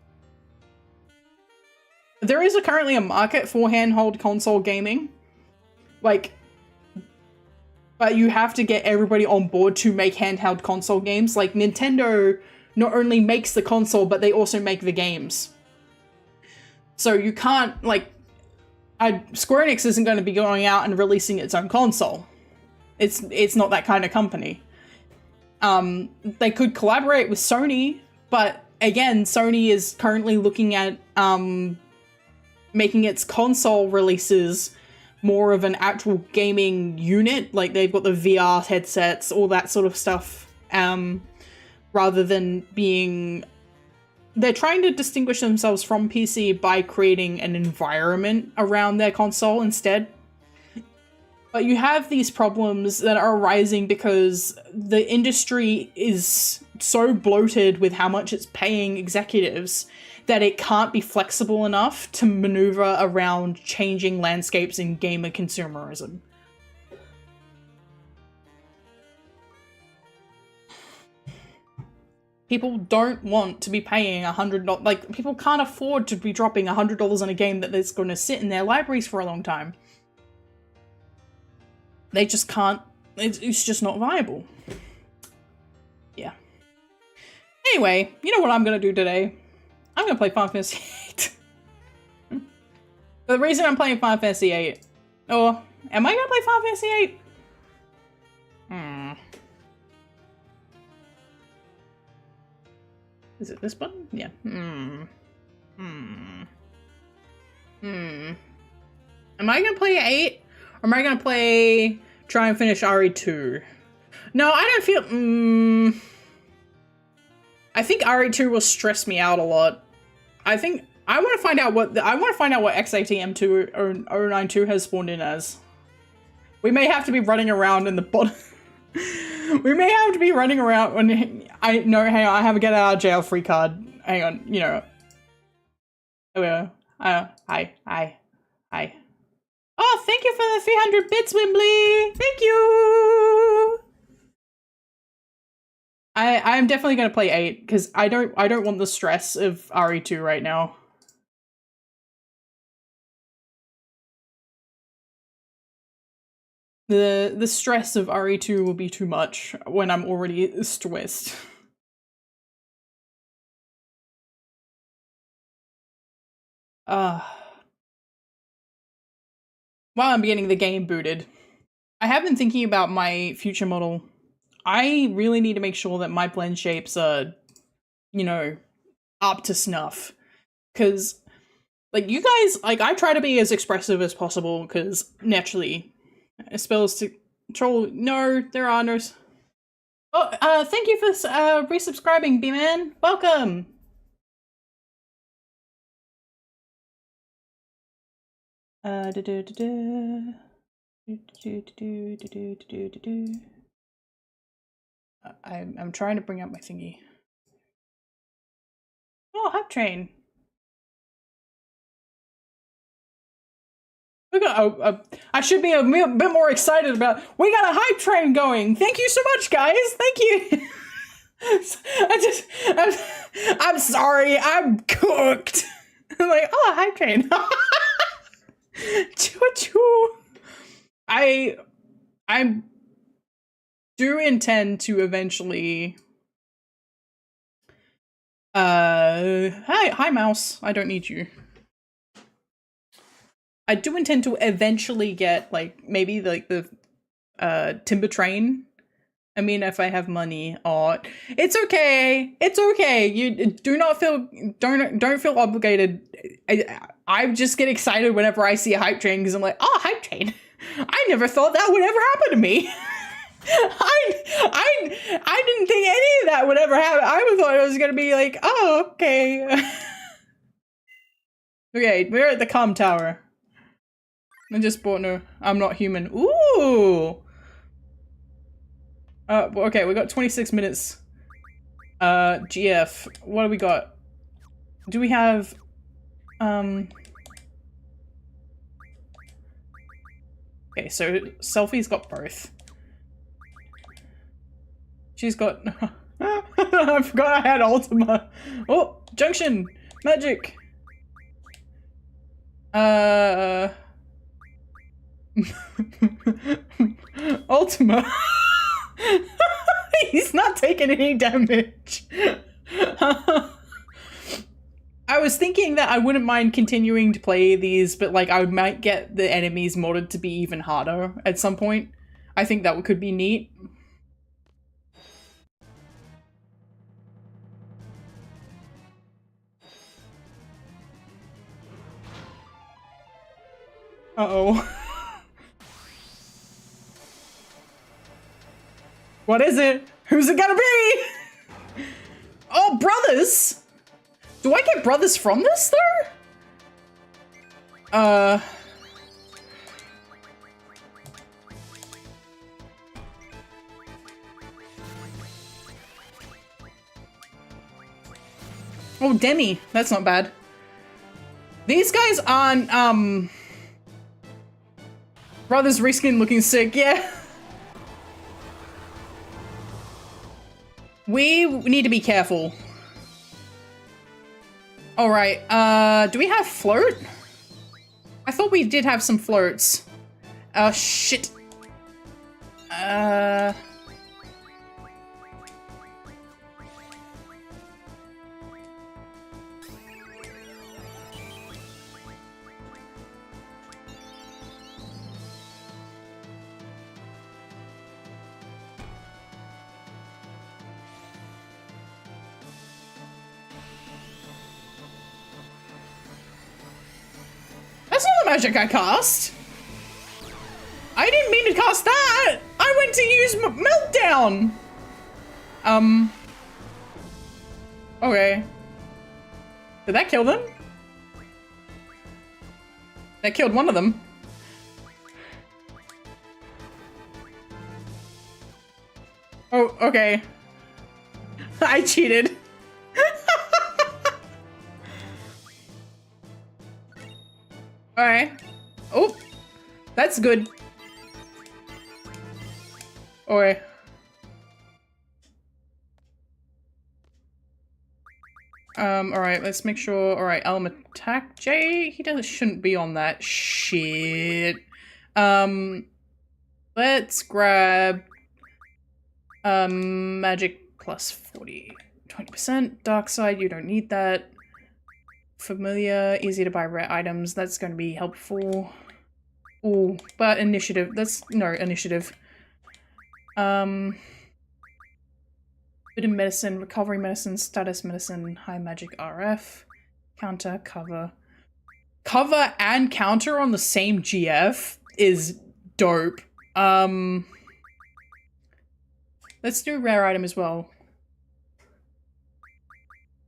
there is currently a market for handheld console gaming. Like, but you have to get everybody on board to make handheld console games. Like, Nintendo not only makes the console, but they also make the games. So you can't, Square Enix isn't going to be going out and releasing its own console. It's not that kind of company. They could collaborate with Sony, but again, Sony is currently looking at making its console releases more of an actual gaming unit. Like, they've got the VR headsets, all that sort of stuff, rather than being... They're trying to distinguish themselves from PC by creating an environment around their console instead. But you have these problems that are arising because the industry is so bloated with how much it's paying executives that it can't be flexible enough to maneuver around changing landscapes in gamer consumerism. People don't want to be paying $100. Like, people can't afford to be dropping $100 on a game that is going to sit in their libraries for a long time. They just can't. It's just not viable. Yeah. Anyway, you know what I'm going to do today? I'm going to play Final Fantasy VIII. The reason I'm playing Final Fantasy VIII... Or, am I going to play Final Fantasy VIII? Is it this button? Yeah. Am I going to play 8? Or am I going to try and finish RE2? No, I don't feel... I think RE2 will stress me out a lot. I think... I want to find out what XATM2 or 092 has spawned in as. We may have to be running around in the bottom... We may have to be running around when... hang on, I have a get out of jail free card. Hang on, you know. Hi. Oh, thank you for the 300 bits, Wimbly! Thank you! I'm definitely gonna play 8, because I don't want the stress of RE2 right now. The stress of RE2 will be too much when I'm already stressed. While I'm getting the game booted, I have been thinking about my future model. I really need to make sure that my blend shapes are, you know, up to snuff. Because, like, you guys, like, I try to be as expressive as possible, because naturally, spells to troll. No, there are no. Oh, thank you for resubscribing, B-Man. Welcome. I'm trying to bring up my thingy. Oh, Hype Train. We got. I should be a bit more excited about. We got a Hype Train going. Thank you so much, guys. Thank you. I'm sorry. I'm cooked. I'm like, oh, Hype Train. Choo-choo. I do intend to eventually hi mouse, I don't need you. I do intend to eventually get, like, maybe like the Timber Train I mean, if I have money, oh, it's okay. It's okay. You do not feel don't feel obligated. I just get excited whenever I see a hype train because I'm like, oh, hype train. I never thought that would ever happen to me. I didn't think any of that would ever happen. I thought it was gonna be like, oh, okay. Okay, we're at the comm tower. I just bought no. I'm not human. Ooh. Okay, we got 26 minutes. GF. What do we got? Do we have, okay, so Selfie's got both. She's got, I forgot I had Ultima. Oh, Junction! Magic! Ultima. He's not taking any damage. I was thinking that I wouldn't mind continuing to play these, but like I might get the enemies modded to be even harder at some point. I think that could be neat. Uh-oh. What is it? Who's it gonna be? Oh, brothers! Do I get brothers from this, though? Oh, Demi. That's not bad. These guys aren't, brothers reskin looking sick, yeah. We need to be careful. Alright, do we have float? I thought we did have some floats. Oh, shit. That's not the magic I cast. I didn't mean to cast that. I went to use Meltdown. Okay. Did that kill them? That killed one of them. Oh, okay. I cheated. Alright. Oh, that's good. Oi. Alright, let's make sure. Alright, Elm attack J. He shouldn't be on that shit. Let's grab magic plus 20%. Dark side, you don't need that. Familiar, easy to buy rare items. That's going to be helpful. Ooh, but initiative. That's no initiative. Bit of medicine, recovery medicine, status medicine, high magic RF, counter, cover. Cover and counter on the same GF is dope. Let's do rare item as well.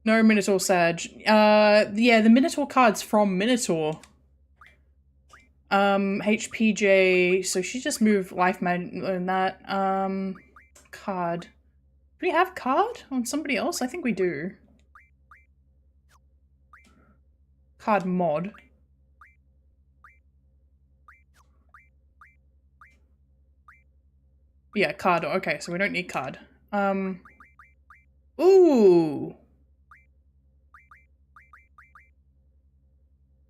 No Minotaur Sag. Yeah, the Minotaur card's from Minotaur. HPJ, so she just moved life mag and that. Card. Do we have card on somebody else? I think we do. Card mod. Yeah, card. Okay, so we don't need card. Ooh.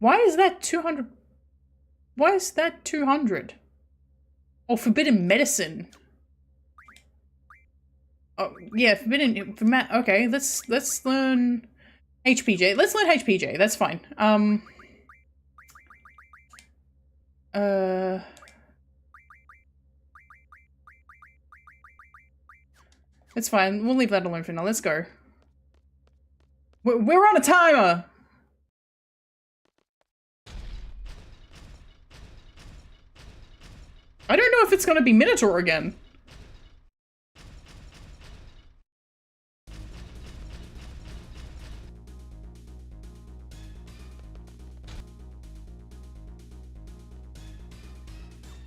Why is that 200? Why is that 200? Oh, forbidden medicine. Oh, yeah, forbidden. Okay, let's learn HPJ. Let's learn HPJ. That's fine. It's fine. We'll leave that alone for now. Let's go. We're on a timer! I don't know if it's gonna be Minotaur again.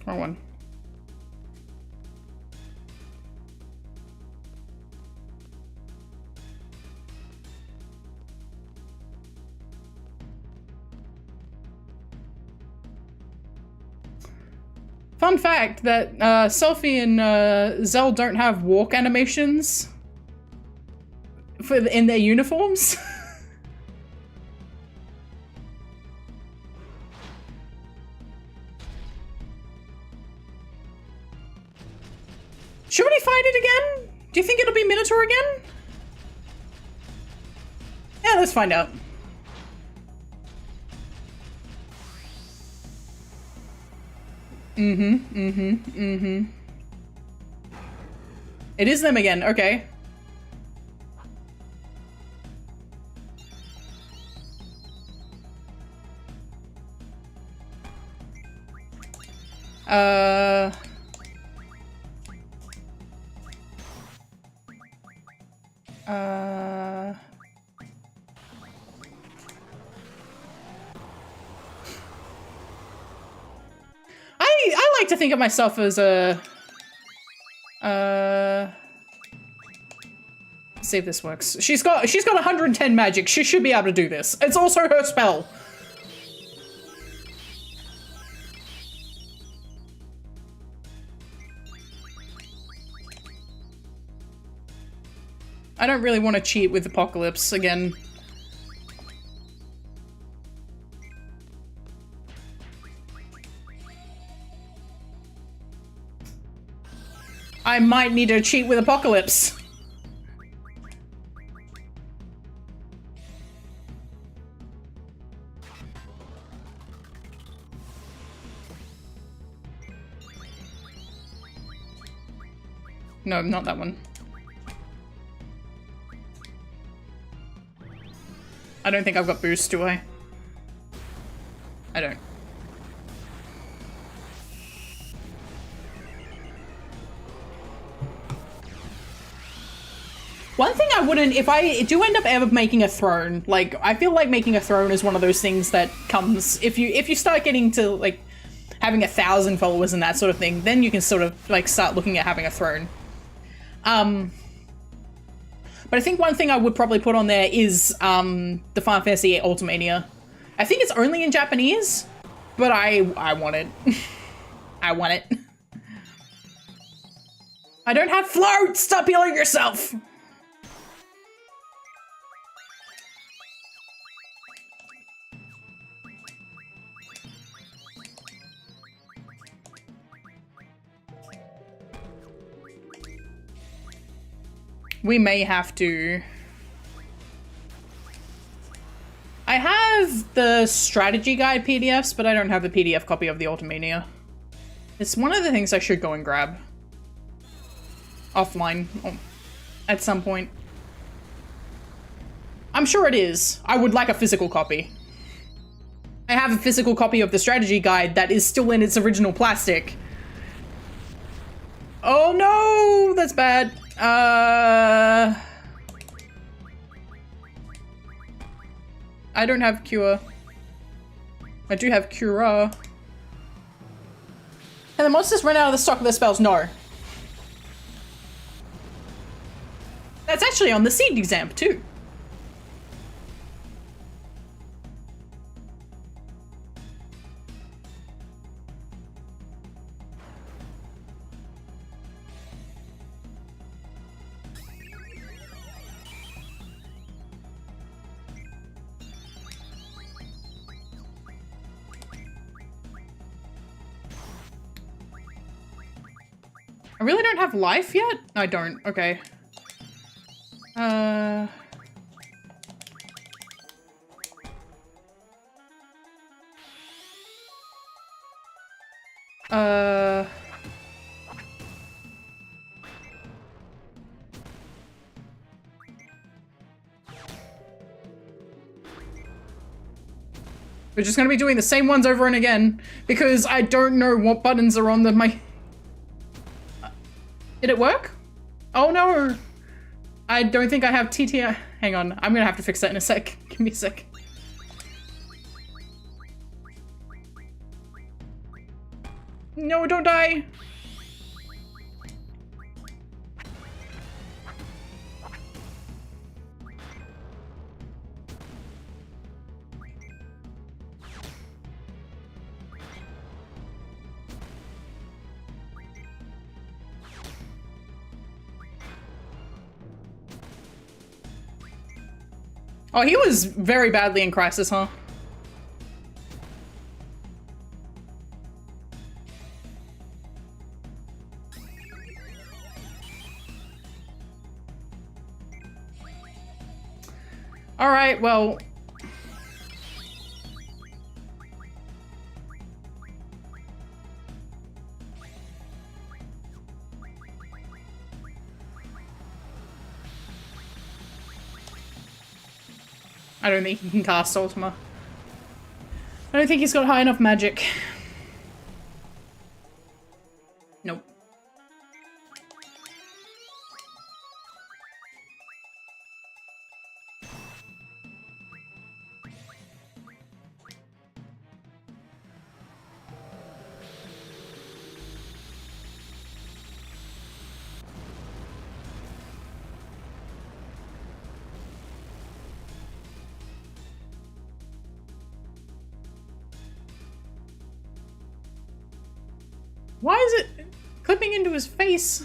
Wrong one. Fun fact that Selphie and Zell don't have walk animations in their uniforms. Should we fight it again? Do you think it'll be Minotaur again? Yeah, let's find out. It is them again, okay. I like to think of myself as a, see if this works. She's got 110 magic. She should be able to do this. It's also her spell. I don't really want to cheat with Apocalypse again. I might need to cheat with Apocalypse. No, not that one. I don't think I've got boost, do I? I don't. One thing I wouldn't, if I do end up ever making a throne, like, I feel like making a throne is one of those things that comes, if you start getting to, like, having 1,000 followers and that sort of thing, then you can sort of, like, start looking at having a throne. But I think one thing I would probably put on there is, the Final Fantasy VIII Ultimania. I think it's only in Japanese, but I want it. I want it. I don't have float! Stop healing yourself! We may have to. I have the strategy guide PDFs, but I don't have the PDF copy of the Ultimania. It's one of the things I should go and grab. Offline. At some point. I'm sure it is. I would like a physical copy. I have a physical copy of the strategy guide that is still in its original plastic. Oh no! That's bad. I don't have Cure. I do have Cura. And the monsters run out of the stock of their spells? No. That's actually on the seed exam too. I really don't have life yet? I don't. Okay. We're just gonna be doing the same ones over and again because I don't know what buttons are on my... Did it work? Oh no! I don't think I have TTI. Hang on, I'm gonna have to fix that in a sec. Give me a sec. No, don't die! Oh, he was very badly in Crisis, huh? All right, well... I don't think he can cast Ultima. I don't think he's got high enough magic. Nope. Why is it clipping into his face?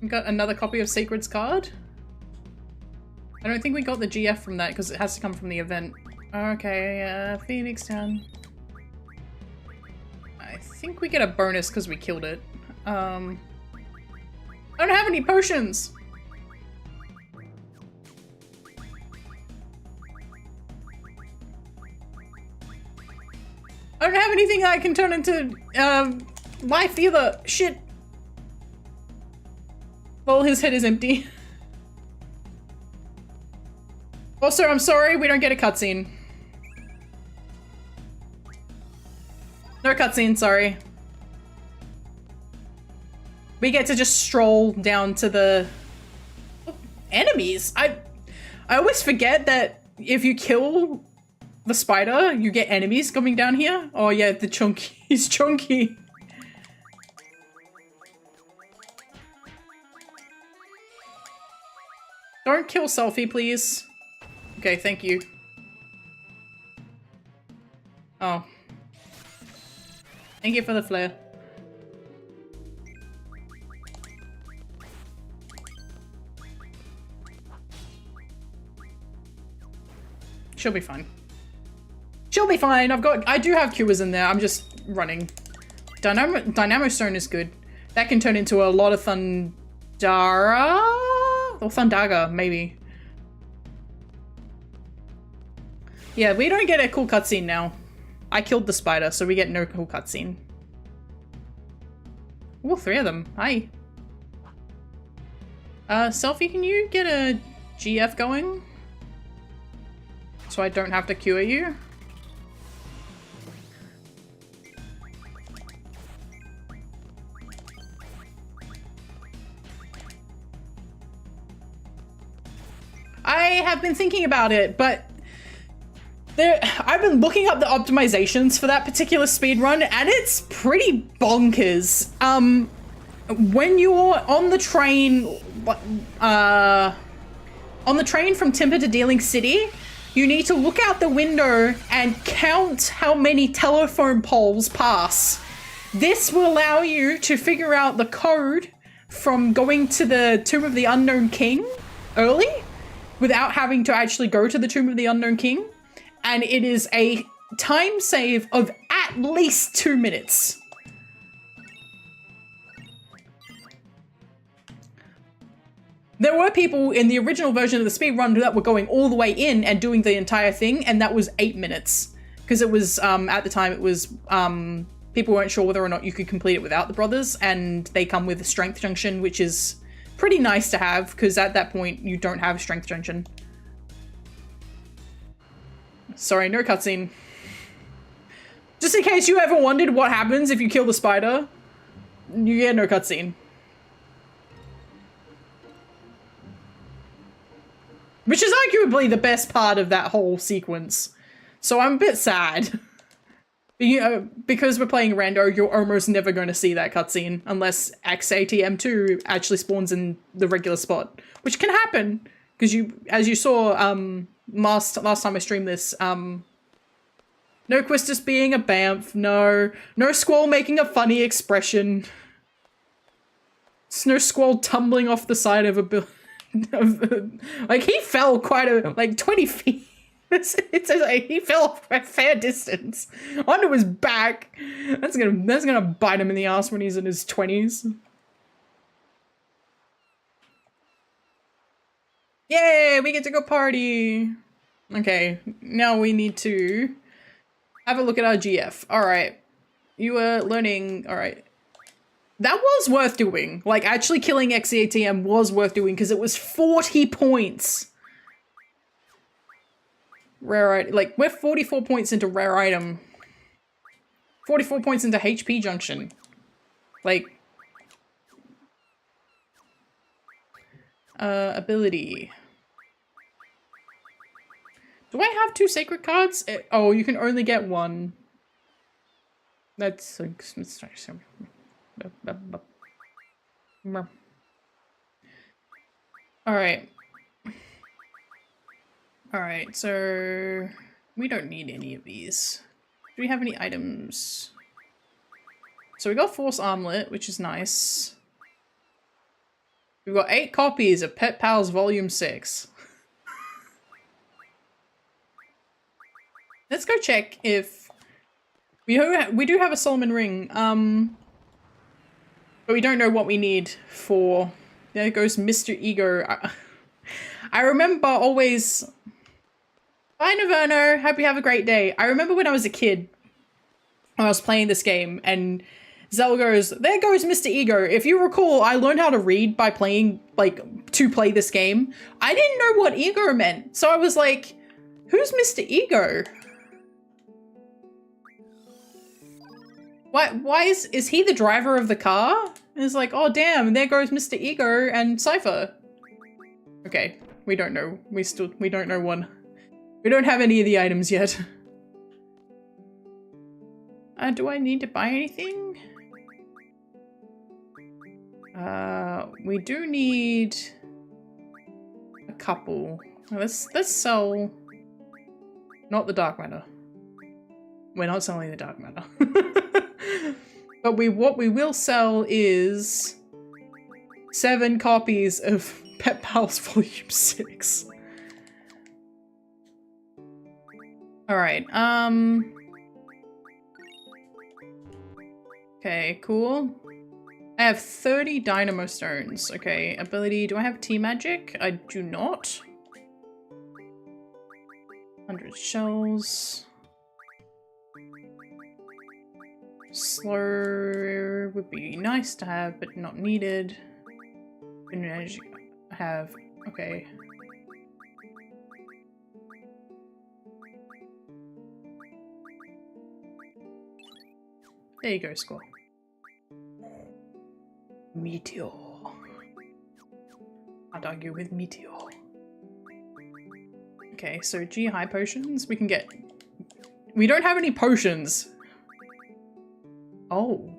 We got another copy of Sacred's card. I don't think we got the GF from that because it has to come from the event. Okay, Phoenix Town. I think we get a bonus because we killed it. I don't have any potions! I don't have anything that I can turn into, life either. Shit. Well, his head is empty. Also, I'm sorry, we don't get a cutscene. No cutscene, sorry. We get to just stroll down to the enemies. I always forget that if you kill the spider, you get enemies coming down here. Oh yeah, the chunky. He's chunky. Don't kill Selfie, please. Okay, thank you. Oh. Thank you for the flare. She'll be fine. She'll be fine. I do have cures in there. I'm just running. Dynamo Stone is good. That can turn into a lot of Thundara? Or Thundaga, maybe. Yeah, we don't get a cool cutscene now. I killed the spider, so we get no cool cutscene. Ooh, 3 of them. Hi. Selfie, can you get a GF going? So I don't have to cure you? I have been thinking about it, but I've been looking up the optimizations for that particular speedrun, and it's pretty bonkers. When you're on the train, from Timber to Dealing City, you need to look out the window and count how many telephone poles pass. This will allow you to figure out the code from going to the Tomb of the Unknown King early, without having to actually go to the Tomb of the Unknown King. And it is a time save of at least 2 minutes. There were people in the original version of the speedrun that were going all the way in and doing the entire thing, and that was 8 minutes. Because it was, at the time, it was, people weren't sure whether or not you could complete it without the brothers, and they come with a strength junction, which is pretty nice to have, because at that point, you don't have strength tension. Sorry, no cutscene. Just in case you ever wondered what happens if you kill the spider, you get no cutscene. Which is arguably the best part of that whole sequence. So I'm a bit sad. You know, because we're playing rando, you're almost never going to see that cutscene unless XATM2 actually spawns in the regular spot, which can happen because as you saw last time I streamed this, no Quistis being a bamf, no Squall making a funny expression, no Squall tumbling off the side of a building. Like he fell quite like 20 feet. It's like he fell a fair distance onto his back. That's gonna bite him in the ass when he's in his 20s. Yay, we get to go party. Okay, now we need to have a look at our GF. All right, you were learning. All right, that was worth doing. Like actually killing XEATM was worth doing because it was 40 points. Rare item, like we're 44 points into rare item, 44 points into HP junction, like ability. Do I have 2 sacred cards? Oh, you can only get 1. That's all right. Alright, so we don't need any of these. Do we have any items? So we got Force Armlet, which is nice. We've got 8 copies of Pet Pals Volume 6. Let's go check if... We do have a Solomon Ring, but we don't know what we need for... There goes Mr. Ego. I remember always... Bye, Naverno. Hope you have a great day. I remember when I was a kid, when I was playing this game, and Zell goes, there goes Mr. Ego. If you recall, I learned how to read by playing, like, to play this game. I didn't know what ego meant. So I was like, who's Mr. Ego? Why is he the driver of the car? And it's like, oh, damn, there goes Mr. Ego and Cypher. Okay, we don't know. We don't know one. We don't have any of the items yet. Do I need to buy anything? We do need a couple. Let's sell. Not the dark matter. We're not selling the dark matter. But what we will sell is 7 copies of Pet Pals Volume 6. Alright, okay, cool. I have 30 Dynamo Stones. Okay, ability, do I have T-Magic? I do not. 100 shells. Slow would be nice to have, but not needed. I have, okay. There you go, Squall. Meteor. I'd argue with Meteor. Okay, so G high potions. We can get... We don't have any potions. Oh.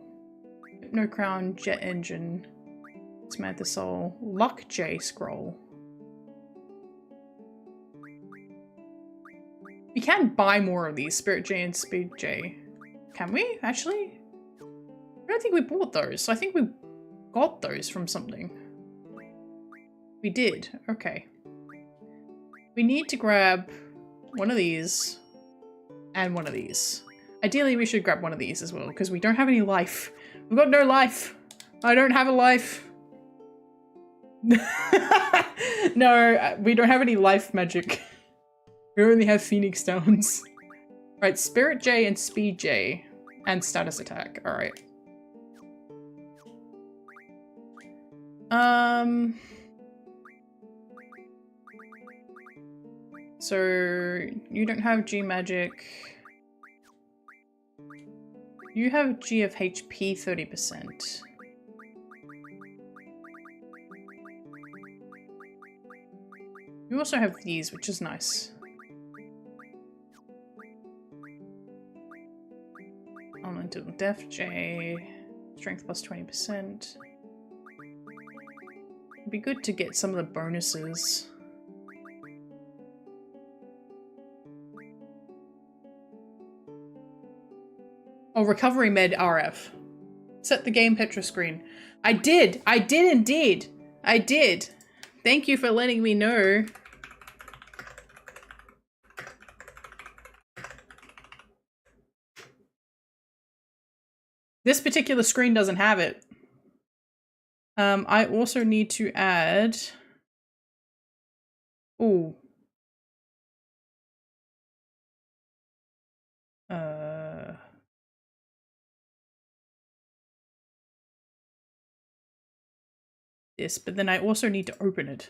No crown, jet engine. Samantha Soul. Luck J scroll. We can buy more of these. Spirit J and Speed J. Can we, actually? I don't think we bought those. I think we got those from something. We did. Okay. We need to grab one of these and one of these. Ideally, we should grab one of these as well, because we don't have any life. We've got no life. I don't have a life. No, we don't have any life magic. We only have Phoenix Stones. Right, Spirit J and Speed J. And status attack. Alright. So you don't have G magic. You have G of HP 30%. You also have these, which is nice. Elemental Def J, Strength plus 20%. It'd be good to get some of the bonuses. Oh, Recovery Med RF. Set the game Petra screen. I did indeed. I did. Thank you for letting me know. This particular screen doesn't have it. I also need to add... Ooh. This, but then I also need to open it.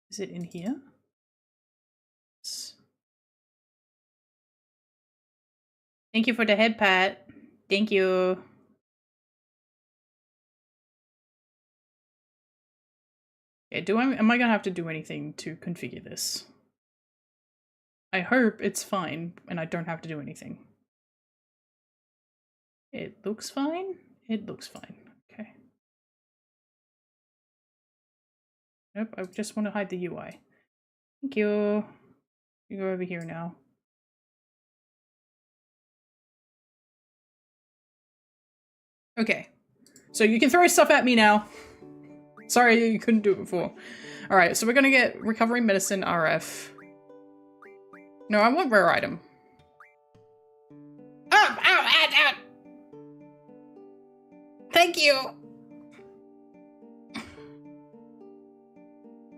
Is it in here? Thank you for the head pat. Thank you. Okay, am I gonna have to do anything to configure this? I hope it's fine and I don't have to do anything. It looks fine? It looks fine. Okay. Nope, I just want to hide the UI. Thank you. You go over here now. Okay. So you can throw stuff at me now. Sorry you couldn't do it before. Alright, so we're gonna get Recovery Medicine RF. No, I want Rare Item. Ow! Ow! Ow! Ow! Thank you!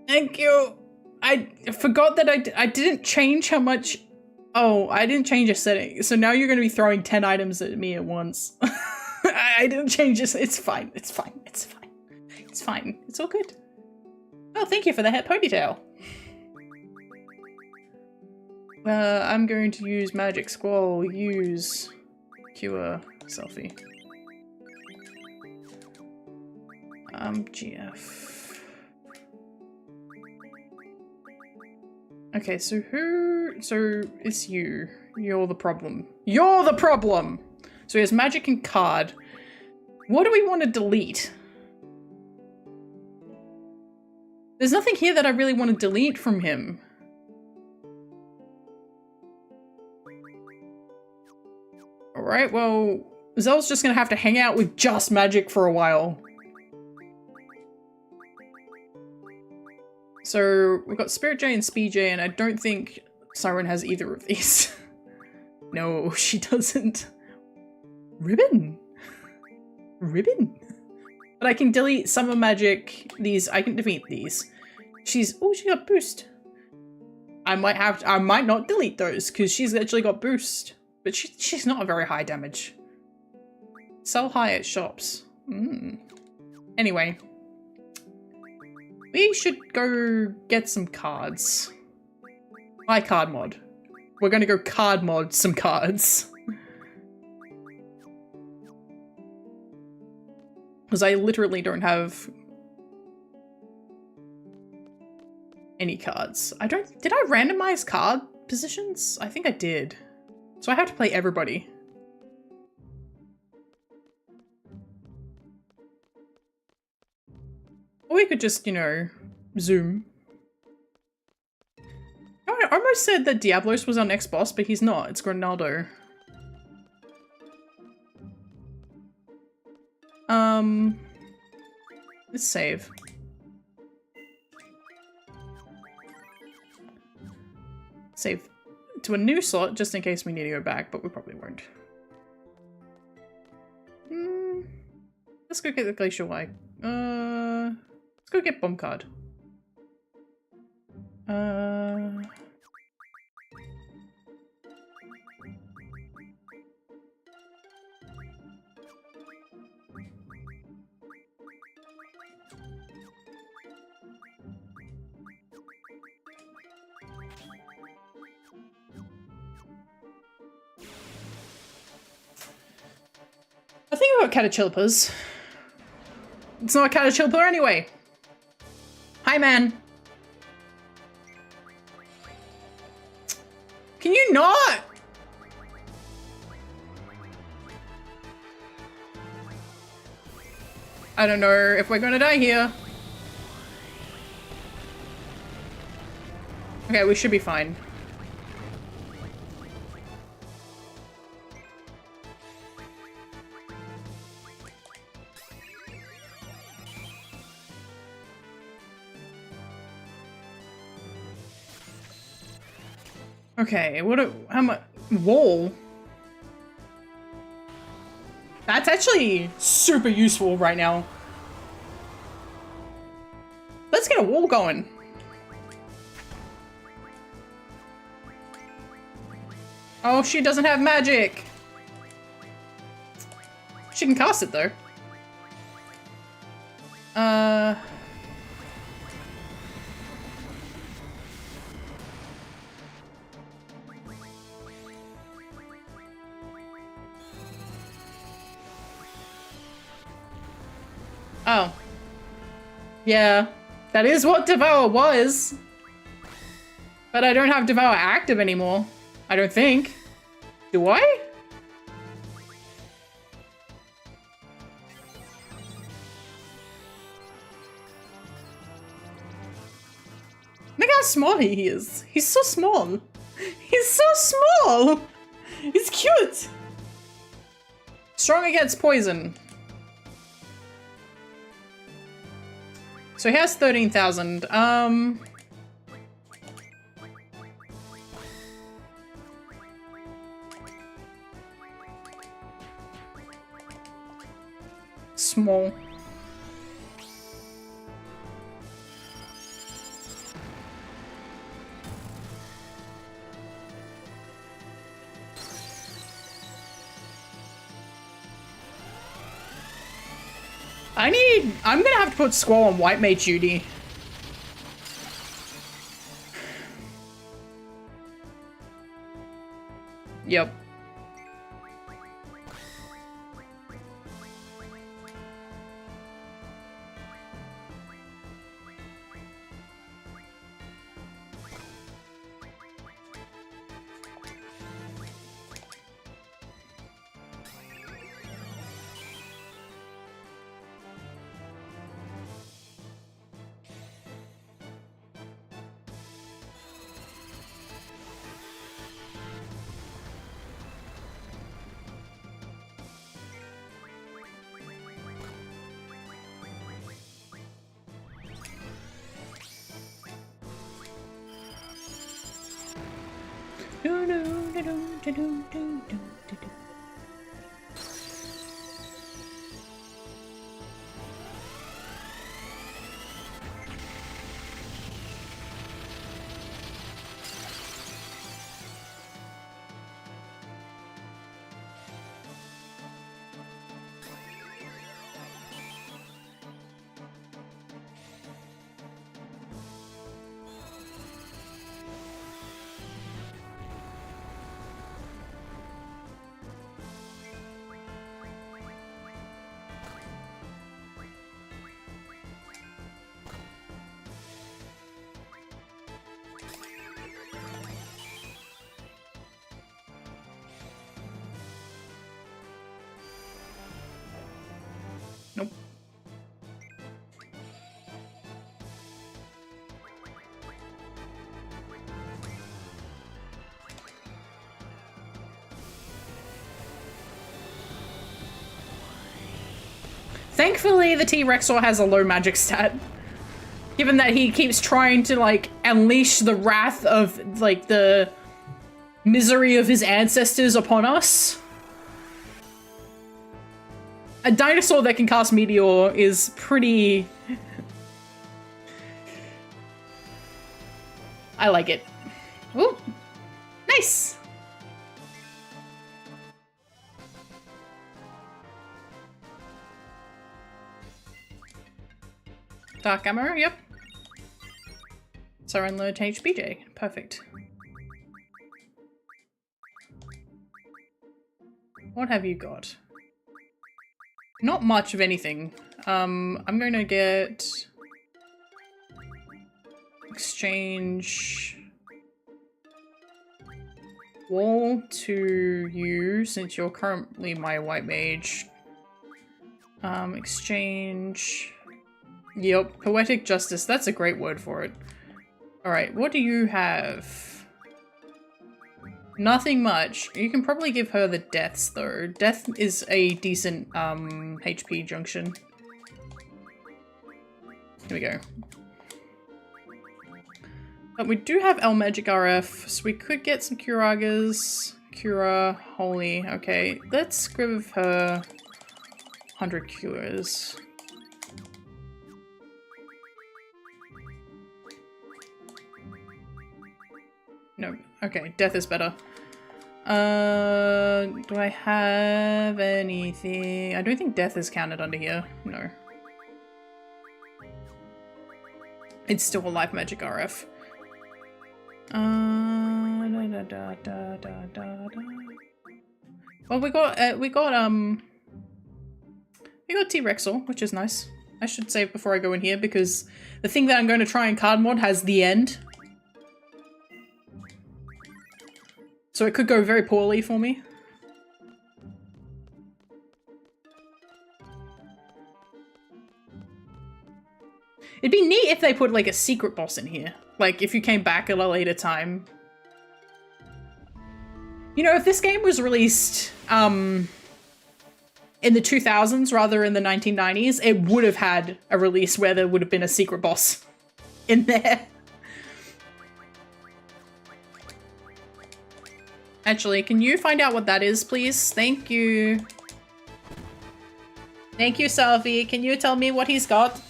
Thank you! I forgot that I didn't change how much... Oh, I didn't change a setting. So now you're gonna be throwing 10 items at me at once. I didn't change this. It's fine. It's fine. It's fine. It's fine. It's all good. Oh, thank you for the head ponytail. I'm going to use Magic Squall. Use Cure Selfie. GF. Okay, so it's you. You're the problem. You're the problem! So he has magic and card. What do we want to delete? There's nothing here that I really want to delete from him. Alright, well, Zell's just gonna have to hang out with just magic for a while. So we've got Spirit J and Speed J, and I don't think Siren has either of these. No, she doesn't. Ribbon? Ribbon? But I can delete Summer Magic, these, I can defeat these. Oh, she got boost. I might not delete those, because she's actually got boost. But she's not a very high damage. Sell high at shops. Anyway. We should go get some cards. My card mod. We're gonna go card mod some cards. Because I literally don't have any cards. Did I randomize card positions? I think I did. So I have to play everybody. Or we could just, you know, zoom. I almost said that Diablos was our next boss, but he's not. It's Grinaldo. Let's save. Save to a new slot, just in case we need to go back, but we probably won't. Let's go get the Glacier Y. Let's go get Bomb Card. Oh, catachilpers. It's not a catachilper anyway. Hi, man. Can you not? I don't know if we're gonna die here. Okay, we should be fine. Okay, how much? Wall? That's actually super useful right now. Let's get a wall going. Oh, she doesn't have magic. She can cast it though. Oh. Yeah, that is what Devour was. But I don't have Devour active anymore. I don't think. Do I? Look how small he is. He's so small. He's so small. He's cute. Strong against poison. So he has 13,000. Small. I'm gonna have to put Squall on White Mage duty. Yep. Nope. Thankfully, the T-Rexor has a low magic stat. Given that he keeps trying to, like, unleash the wrath of, like, the misery of his ancestors upon us. A dinosaur that can cast Meteor is pretty... I like it. Ooh. Nice! Dark ammo, yep. So unload HBJ. Perfect. What have you got? Not much of anything. I'm going to get... Exchange... Wall to you, since you're currently my white mage. Exchange... Yep, poetic justice. That's a great word for it. Alright, what do you have? Nothing much. You can probably give her the deaths, though. Death is a decent, HP junction. Here we go. But we do have L Magic RF, so we could get some Curagas. Cura, holy. Okay, let's give her 100 cures. No, okay, death is better. Do I have anything? I don't think death is counted under here. No. It's still a life magic RF. Well, we got T-Rexel, which is nice. I should save before I go in here because the thing that I'm going to try and card mod has the end. So it could go very poorly for me. It'd be neat if they put like a secret boss in here. Like if you came back at a later time. You know, if this game was released in the 2000s rather in the 1990s, it would have had a release where there would have been a secret boss in there. Actually, can you find out what that is, please? Thank you. Thank you, Salvi. Can you tell me what he's got?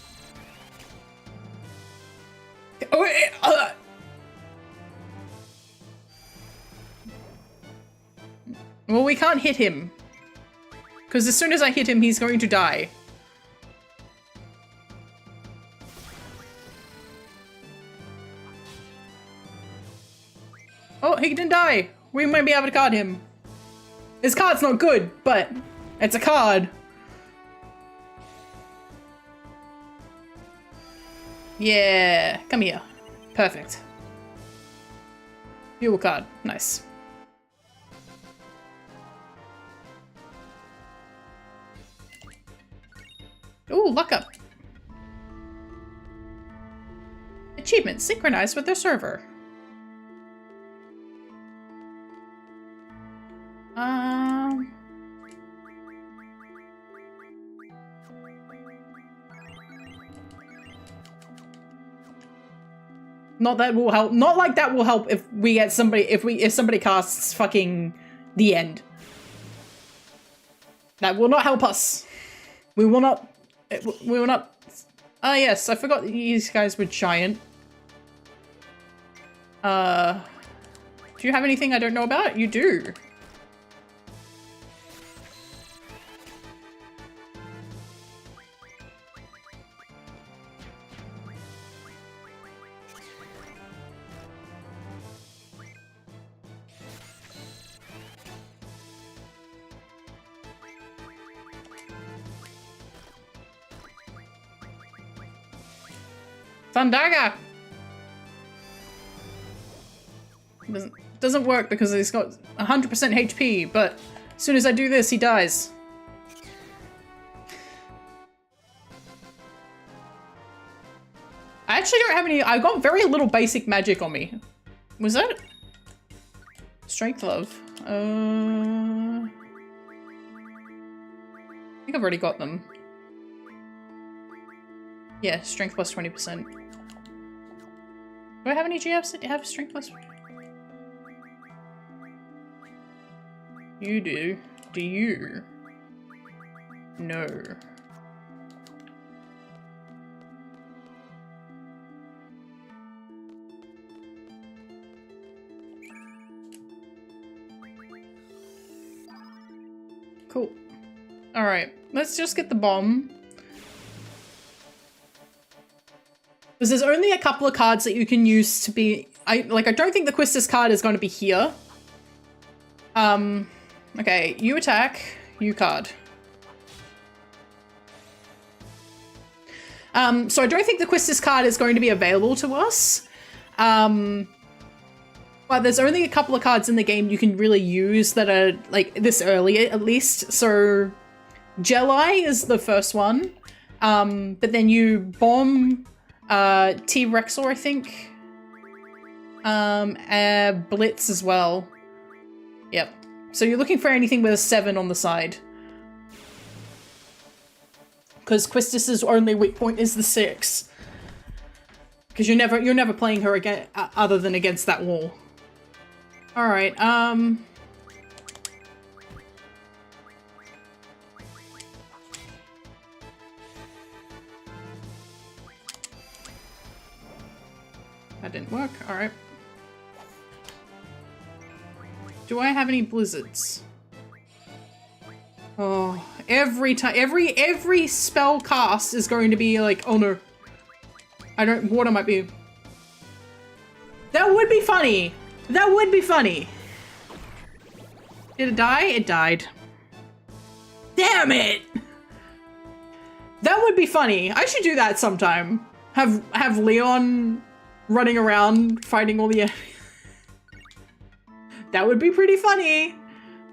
Oh, Well, we can't hit him. Because as soon as I hit him, he's going to die. Oh, he didn't die. We might be able to card him. His card's not good, but it's a card. Yeah, come here. Perfect. Fuel card, nice. Ooh, luck up. Achievement, synchronized with their server. Not that will help. Not like that will help if we get somebody, if somebody casts fucking the end. That will not help us. We will not. We will not. Ah, yes, I forgot that these guys were giant. Do you have anything I don't know about? You do. Thundaga! Doesn't work because he's got 100% HP, but as soon as I do this, he dies. I actually don't have any- I got very little basic magic on me. Was that- Strength Love? I think I've already got them. Yeah, strength plus 20%. Do I have any GFs that have strength plus? You do. Do you? No. Cool. Alright, let's just get the bomb. Because there's only a couple of cards that you can use to be... I don't think the Quistis card is going to be here. Okay, you attack, you card. So I don't think the Quistis card is going to be available to us. But there's only a couple of cards in the game you can really use that are like this early at least. So Jelly is the first one. But then you bomb T-Rexor, I think. Blitz as well. Yep. So you're looking for anything with a 7 on the side. Because Quistis's only weak point is the 6. Because you're never playing her again other than against that wall. Alright, I that didn't work. Alright. Do I have any blizzards? Oh, every time, every spell cast is going to be like, oh no. Water might be. That would be funny. That would be funny. Did it die? It died. Damn it! That would be funny. I should do that sometime. Have Leon running around fighting all the enemies. That would be pretty funny.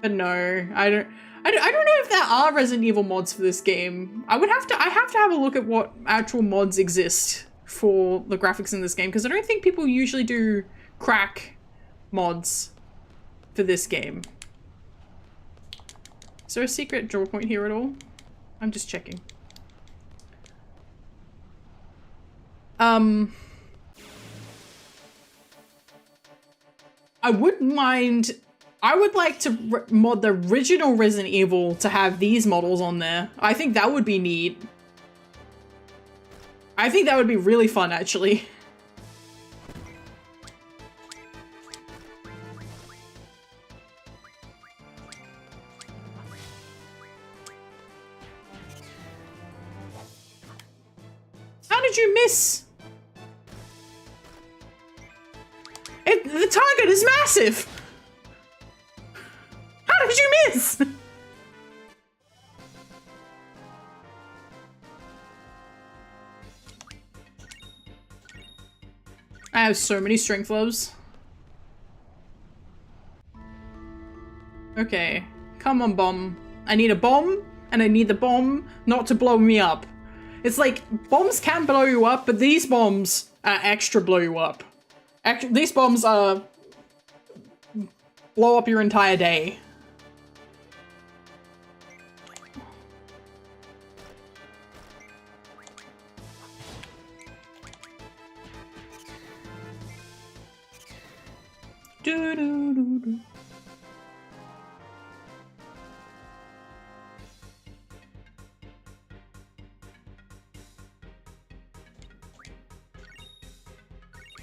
But no, I don't know if there are Resident Evil mods for this game. I have to have a look at what actual mods exist for the graphics in this game, because I don't think people usually do crack mods for this game. Is there a secret draw point here at all? I'm just checking. I wouldn't mind. I would like to mod the original Resident Evil to have these models on there. I think that would be neat. I think that would be really fun, actually. How did you miss? The target is massive! How did you miss? I have so many strength lows. Okay, come on, bomb. I need a bomb, and I need the bomb not to blow me up. It's like, bombs can blow you up, but these bombs extra blow you up. Actually, these bombs blow up your entire day. Do, do, do, do.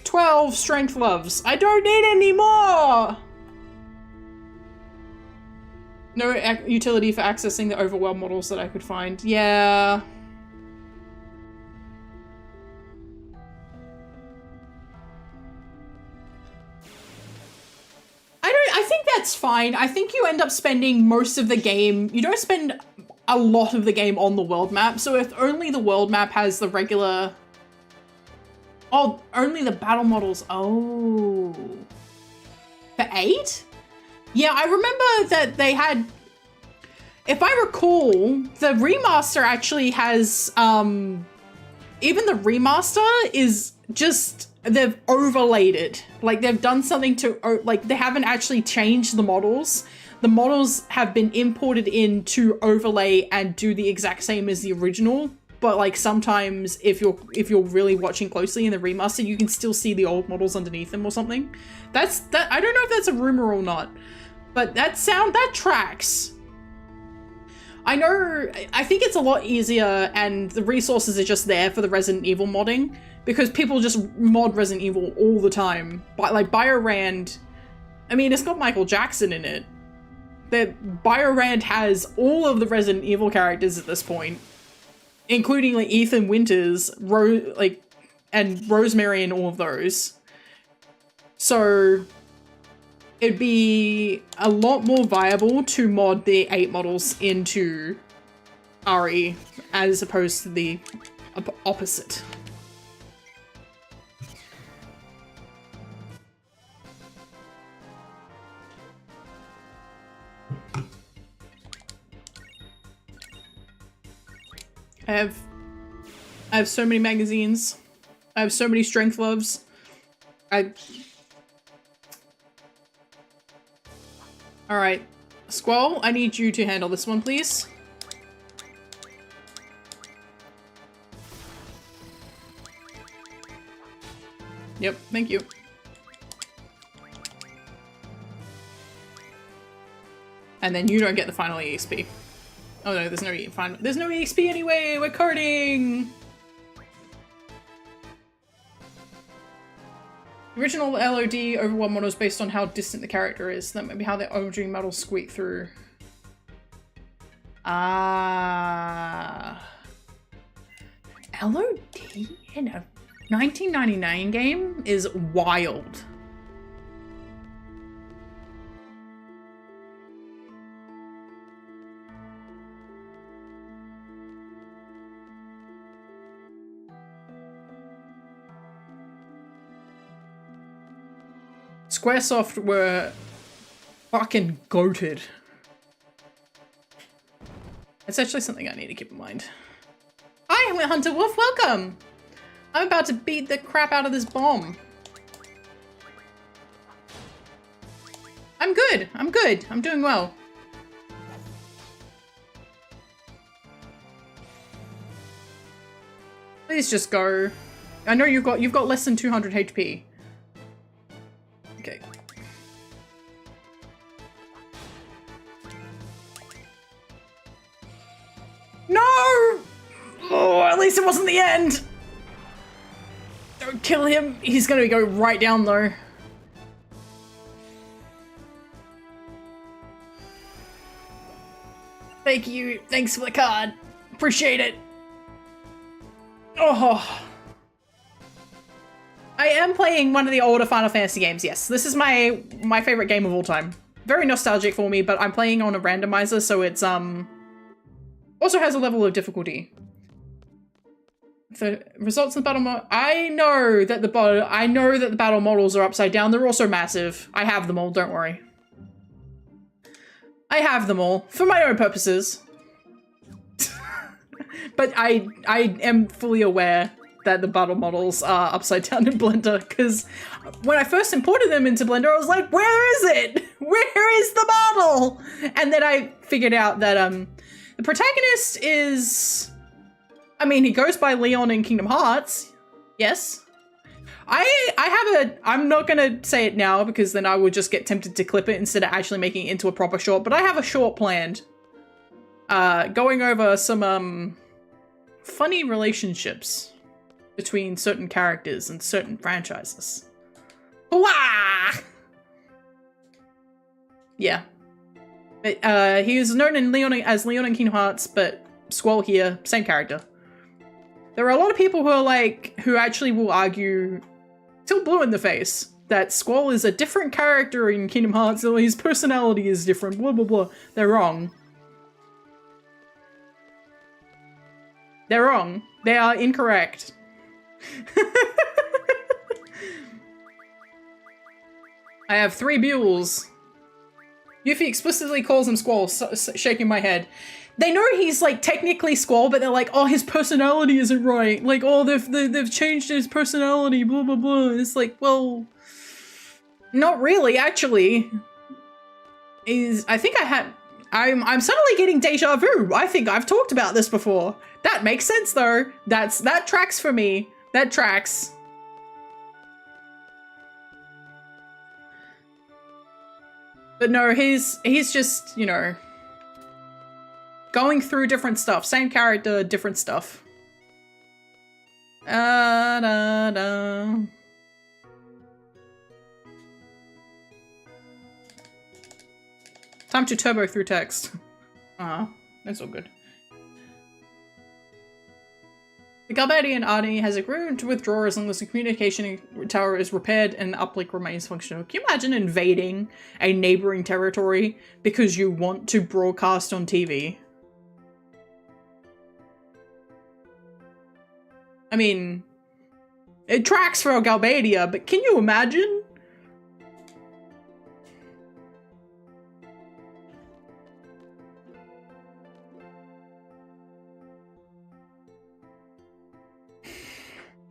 "12 strength loves. I don't need any more!" No utility for accessing the overwhelmed models that I could find. Yeah. I think that's fine. I think you end up spending most of the game. You don't spend a lot of the game on the world map. So if only the world map has the regular... Oh, only the battle models. Oh. For 8? Yeah, I remember that they had... If I recall, the remaster actually has... Even the remaster is just... They've overlaid it. Like, they've done something to... Like, they haven't actually changed the models. The models have been imported in to overlay and do the exact same as the original. But, like, sometimes if you're really watching closely in the remaster, you can still see the old models underneath them or something. I don't know if that's a rumor or not. But that tracks. I think it's a lot easier and the resources are just there for the Resident Evil modding. Because people just mod Resident Evil all the time. But like BioRand, I mean, it's got Michael Jackson in it. BioRand has all of the Resident Evil characters at this point, including like Ethan Winters, and Rosemary and all of those. So it'd be a lot more viable to mod the 8 models into RE as opposed to the opposite. I have so many magazines. I have so many strength gloves. Alright. Squall, I need you to handle this one, please. Yep, thank you. And then you don't get the final EXP. Oh no, there's no EXP anyway! We're coding! The original LOD Overworld model is based on how distant the character is. That might be how the OG models squeak through. Ah. LOD in a 1999 game is wild. Squaresoft were fucking goated. It's actually something I need to keep in mind. Hi, Hunter Wolf, welcome! I'm about to beat the crap out of this bomb. I'm good, I'm doing well. Please just go. I know you've got less than 200 HP. Okay. No! Oh, at least it wasn't the end! Don't kill him. He's gonna go right down though. Thank you. Thanks for the card. Appreciate it. Oh. I am playing one of the older Final Fantasy games, yes. This is my favorite game of all time. Very nostalgic for me, but I'm playing on a randomizer, so it's also has a level of difficulty. The results of the battle I know that the battle models are upside down. They're also massive. I have them all, don't worry. I have them all for my own purposes. But I am fully aware that the battle models are upside down in Blender, because when I first imported them into Blender, I was like, where is it? Where is the model? And then I figured out that the protagonist is, I mean, he goes by Leon in Kingdom Hearts. Yes. I'm not gonna say it now because then I would just get tempted to clip it instead of actually making it into a proper short, but I have a short planned. Going over some funny relationships between certain characters and certain franchises. Wah! Yeah. He is known in as Leon in Kingdom Hearts, but Squall here, same character. There are a lot of people who actually will argue, till blue in the face, that Squall is a different character in Kingdom Hearts, or his personality is different, blah blah blah. They're wrong. They're wrong. They are incorrect. I have 3 Buells. Yuffie explicitly calls him Squall, shaking my head. They know he's like technically Squall, but they're like, oh, his personality isn't right. Like, oh, they've changed his personality, blah blah blah. It's like, well, not really, actually. I'm suddenly getting deja vu. I think I've talked about this before. That makes sense though. That tracks for me. That tracks. But no, he's just, you know, going through different stuff. Same character, different stuff. Time to turbo through text. That's all good. The Galbadian army has agreed to withdraw as long as the communication tower is repaired and the uplink remains functional. Can you imagine invading a neighboring territory because you want to broadcast on TV? I mean, it tracks for Galbadia, but can you imagine?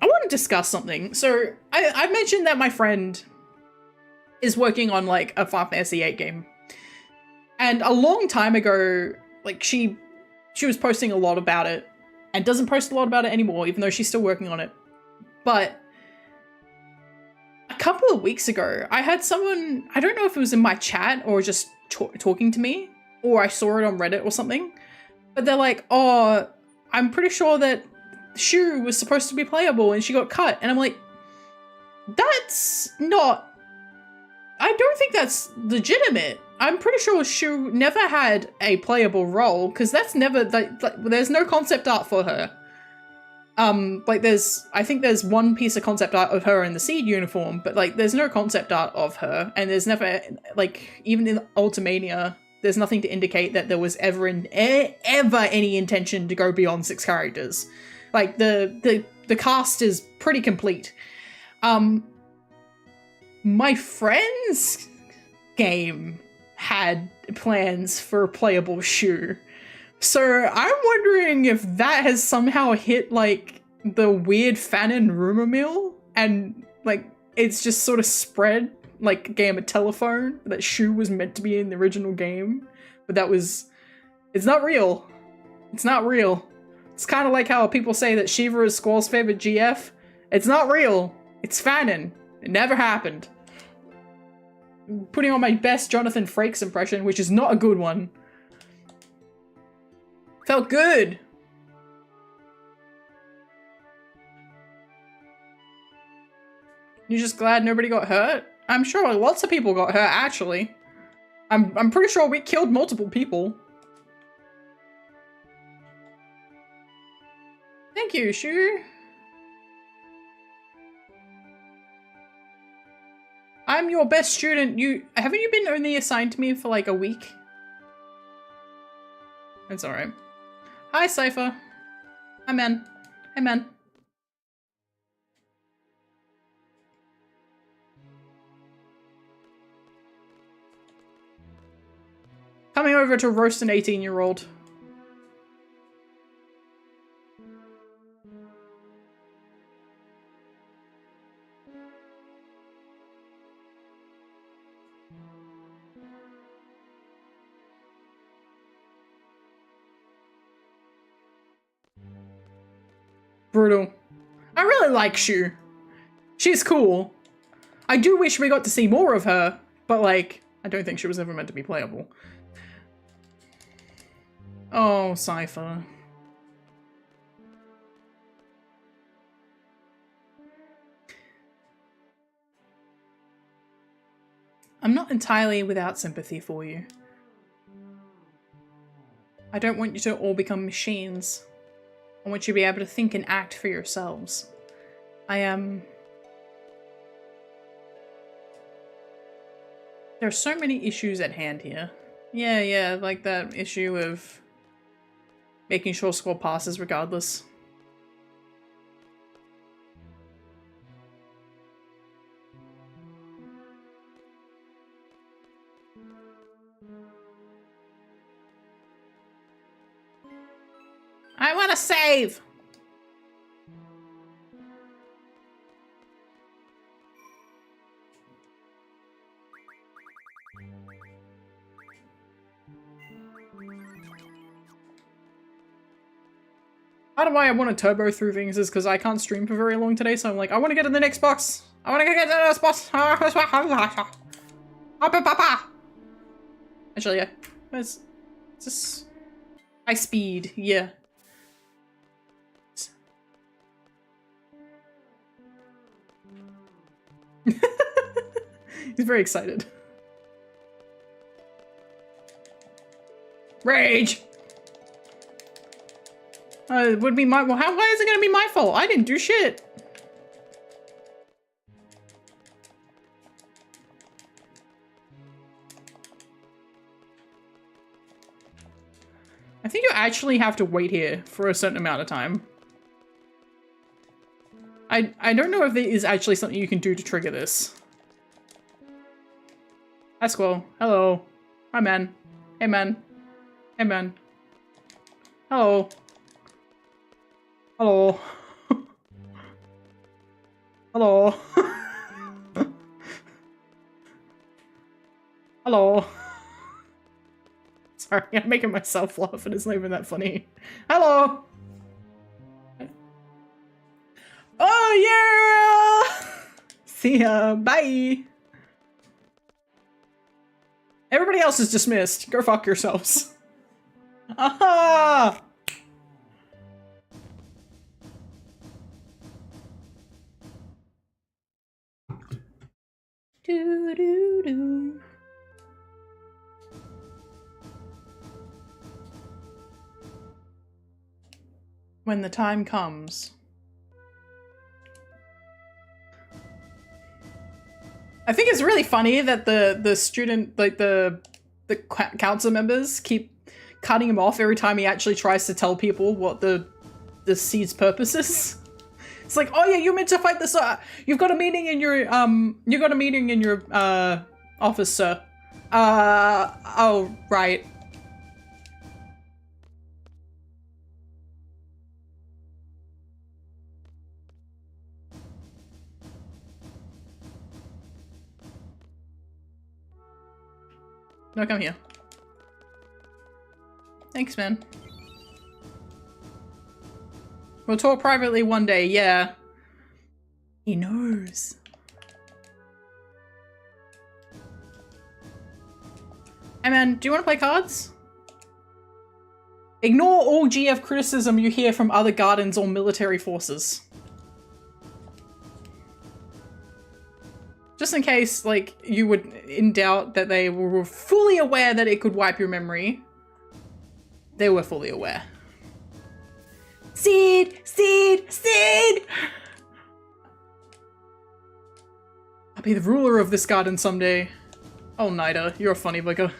I want to discuss something. So I mentioned that my friend is working on like a Final Fantasy VIII game. And a long time ago, like she was posting a lot about it and doesn't post a lot about it anymore, even though she's still working on it. But a couple of weeks ago, I had someone, I don't know if it was in my chat or just talking to me, or I saw it on Reddit or something, but they're like, oh, I'm pretty sure that Shu was supposed to be playable and she got cut. And I'm like, that's not, I don't think that's legitimate. I'm pretty sure Shu never had a playable role, because that's never, like, there's no concept art for her. Like I think there's one piece of concept art of her in the Seed uniform, but like there's no concept art of her, and there's never, like, even in Ultimania, there's nothing to indicate that there was ever any intention to go beyond 6 characters. Like the cast is pretty complete. My friend's game had plans for a playable Shu. So I'm wondering if that has somehow hit like the weird Fanon rumor mill, and like it's just sort of spread like a game of telephone that Shu was meant to be in the original game, but it's not real. It's not real. It's kind of like how people say that Shiva is Squall's favorite GF. It's not real. It's Fanon. It never happened. I'm putting on my best Jonathan Frakes impression, which is not a good one. Felt good. You're just glad nobody got hurt? I'm sure lots of people got hurt, actually. I'm pretty sure we killed multiple people. Thank you, Shu. I'm your best student. Haven't you been only assigned to me for like a week? That's alright. Hi, Cypher. Hi, man. Hey, man. Coming over to roast an 18-year-old. Brutal. I really like Shu. She's cool. I do wish we got to see more of her, but like, I don't think she was ever meant to be playable. Oh, Cypher. I'm not entirely without sympathy for you. I don't want you to all become machines. I want you to be able to think and act for yourselves. There's so many issues at hand here. Yeah, like that issue of making sure Squall passes regardless. I want to save! Part of why I want to turbo through things is because I can't stream for very long today, so I'm like, I want to get in the next box! I want to get in the next box! Actually, yeah. It's just high speed, yeah. He's very excited. Rage! It would be my- well, why is it gonna be my fault? I didn't do shit! I think you actually have to wait here for a certain amount of time. I don't know if there is actually something you can do to trigger this. Hi, Squirrel. Hello. Hi, man. Hey, man. Hey, man. Hello. Hello. Hello. Hello. Sorry, I'm making myself laugh and it's not even that funny. Hello. Oh, yeah! See ya. Bye. Everybody else is dismissed. Go fuck yourselves. Aha! Do do do. When the time comes. I think it's really funny that the student, like the council members keep cutting him off every time he actually tries to tell people what the seed's purpose is. It's like, oh yeah, you're meant to fight this. You've got a meeting in your office, sir. Oh right. No, come here. Thanks, man. We'll talk privately one day, yeah. He knows. Hey man, do you want to play cards? Ignore all GF criticism you hear from other gardens or military forces. Just in case, like, you would in doubt that they were fully aware that it could wipe your memory. They were fully aware. Seed! Seed! Seed! I'll be the ruler of this garden someday. Oh, Nida, you're a funny bugger.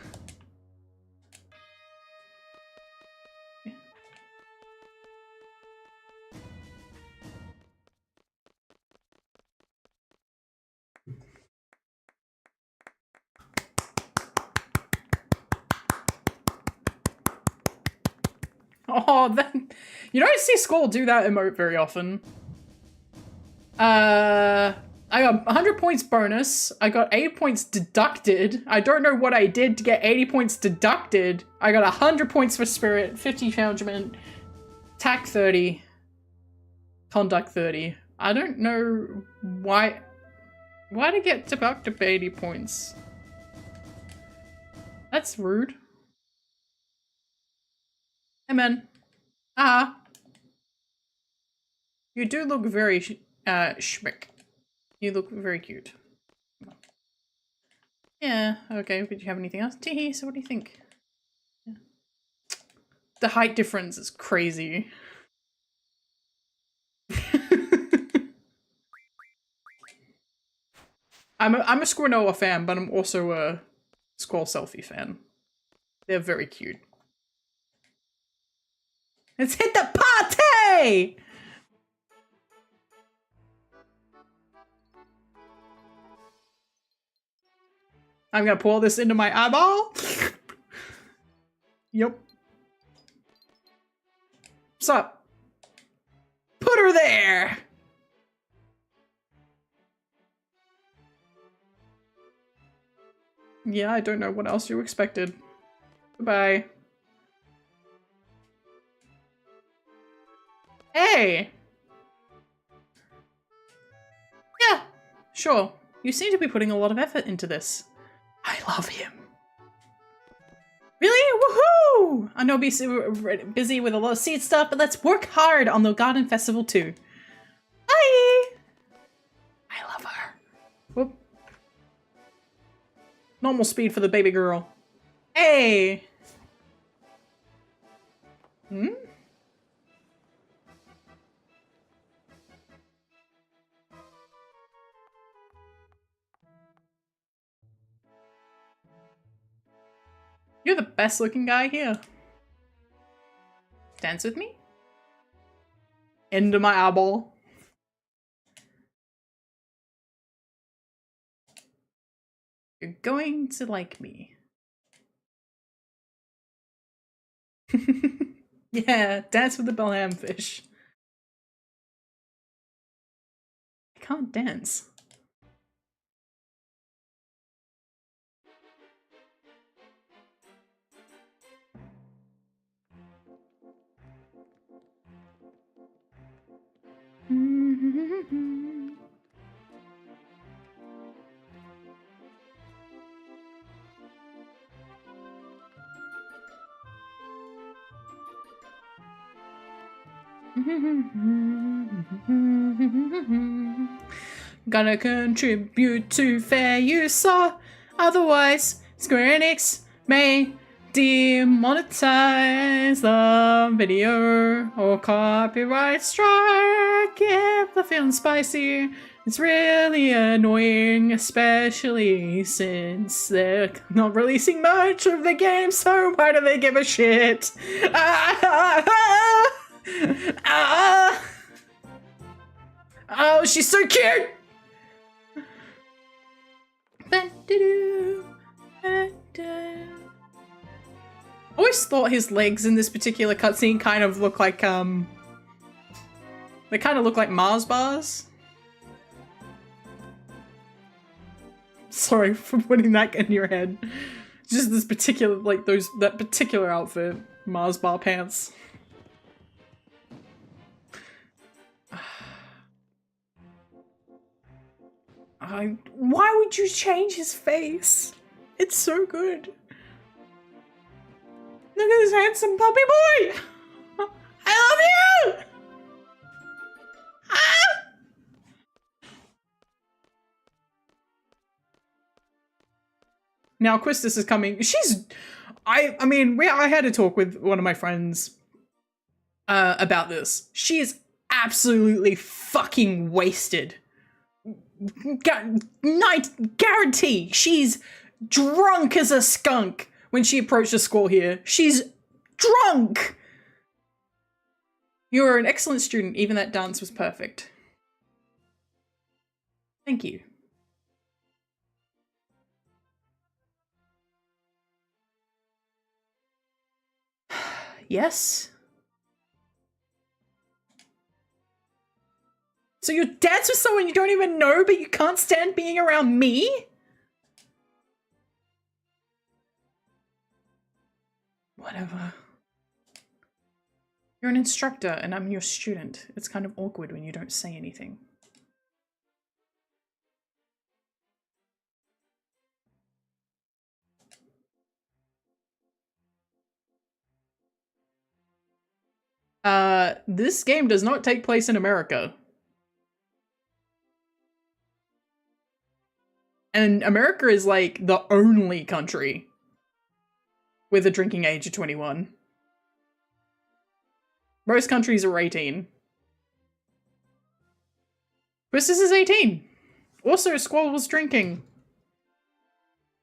Oh, then you don't see Squall do that emote very often. I got 100 points bonus. I got 80 points deducted. I don't know what I did to get 80 points deducted. I got 100 points for spirit, 50 judgment, tack 30, conduct 30. I don't know why to get deducted 80 points. That's rude. Hey man. You do look very schmick. You look very cute. Yeah, okay, did you have anything else? Teehee, so what do you think? Yeah. The height difference is crazy. I'm a Squirnoa fan, but I'm also a Squall Selfie fan. They're very cute. Let's hit the party! I'm gonna pour this into my eyeball. Yep. What's up? Put her there! Yeah, I don't know what else you expected. Goodbye. Hey! Yeah, sure. You seem to be putting a lot of effort into this. I love him. Really? Woohoo! I know we're busy with a lot of seed stuff, but let's work hard on the garden festival too. Bye! I love her. Whoop. Normal speed for the baby girl. Hey! Hmm? You're the best looking guy here. Dance with me? Into my eyeball. You're going to like me. Yeah, dance with the bellham fish. I can't dance. Gonna contribute to fair use, otherwise Square Enix may demonetize the video or copyright strike if the feeling's spicy. It's really annoying, especially since they're not releasing much of the game, so why do they give a shit? Oh, she's so cute! I always thought his legs in this particular cutscene kind of look like, they kind of look like Mars bars. Sorry for putting that in your head. Just this particular, like, that particular outfit. Mars bar pants. Why would you change his face? It's so good. Look at this handsome puppy boy! I love you! Ah! Now Quistis is coming. She's... I had a talk with one of my friends about this. She is absolutely fucking wasted. Guarantee she's drunk as a skunk when she approached the school here. She's drunk! You are an excellent student. Even that dance was perfect. Thank you. Yes? So you dance with someone you don't even know, but you can't stand being around me? Whatever. You're an instructor and I'm your student. It's kind of awkward when you don't say anything. This game does not take place in America. And America is like the only country with a drinking age of 21. Most countries are 18. Quistis is 18. Also, Squall was drinking.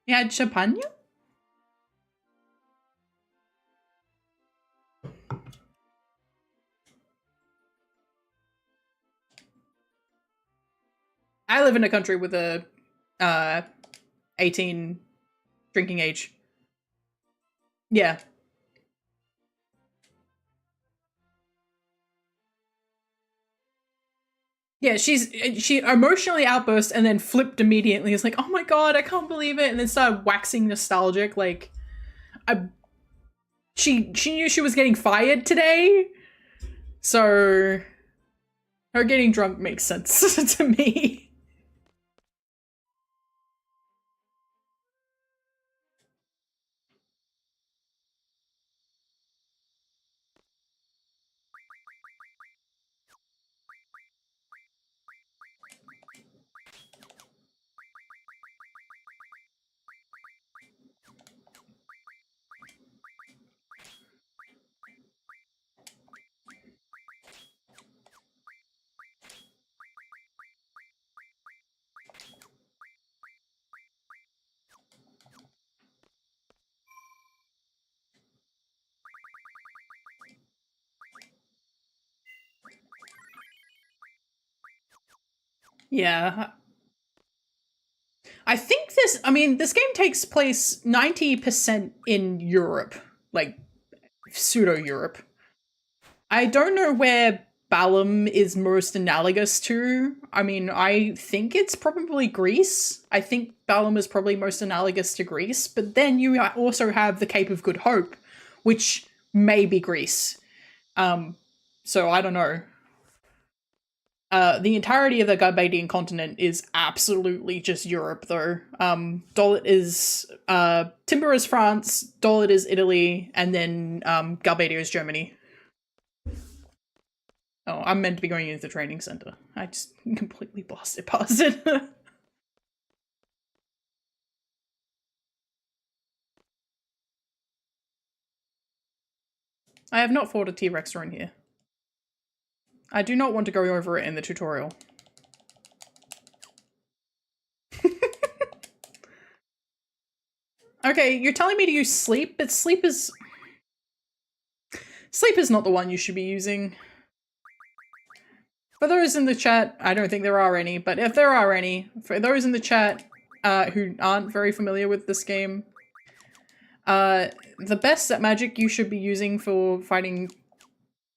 He had champagne? I live in a country with a 18 drinking age. Yeah. Yeah, she emotionally outburst and then flipped immediately. It's like, oh my god, I can't believe it, and then started waxing nostalgic. Like, she knew she was getting fired today, so her getting drunk makes sense to me. Yeah. I think this game takes place 90% in Europe, like pseudo-Europe. I don't know where Balam is most analogous to. I mean, I think it's probably Greece. I think Balam is probably most analogous to Greece, but then you also have the Cape of Good Hope, which may be Greece. So I don't know. The entirety of the Garbadian continent is absolutely just Europe, though. Dolit is Timber is France, Dolit is Italy, and then Garbadia is Germany. Oh, I'm meant to be going into the training center. I just completely blasted past it. I have not fought a T-Rex in here. I do not want to go over it in the tutorial. Okay, you're telling me to use sleep, but sleep is not the one you should be using. For those in the chat, I don't think there are any, but if there are any, for those in the chat who aren't very familiar with this game, the best set magic you should be using for fighting,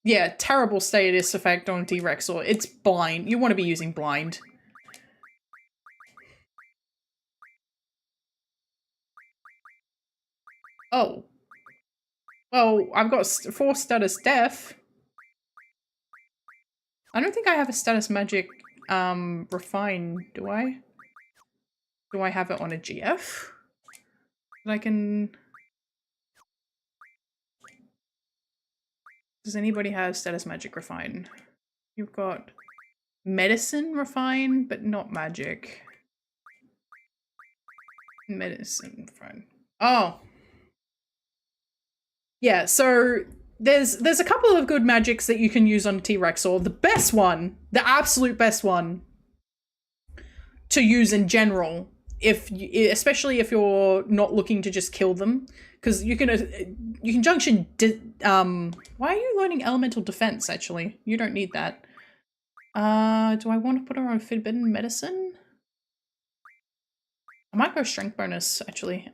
yeah, terrible status effect on T-Rex, or it's blind. You want to be using blind. Oh. Well, I've got 4 status death. I don't think I have a status magic, refine, do I? Do I have it on a GF? That I can... Does anybody have status magic refine? You've got medicine refine, but not magic. Medicine refine. Oh. Yeah, so there's a couple of good magics that you can use on T-Rex, or the best one, the absolute best one to use in general, especially if you're not looking to just kill them, because you can junction. Why are you learning elemental defense? Actually, you don't need that. Do I want to put her on forbidden medicine? I might go strength bonus actually.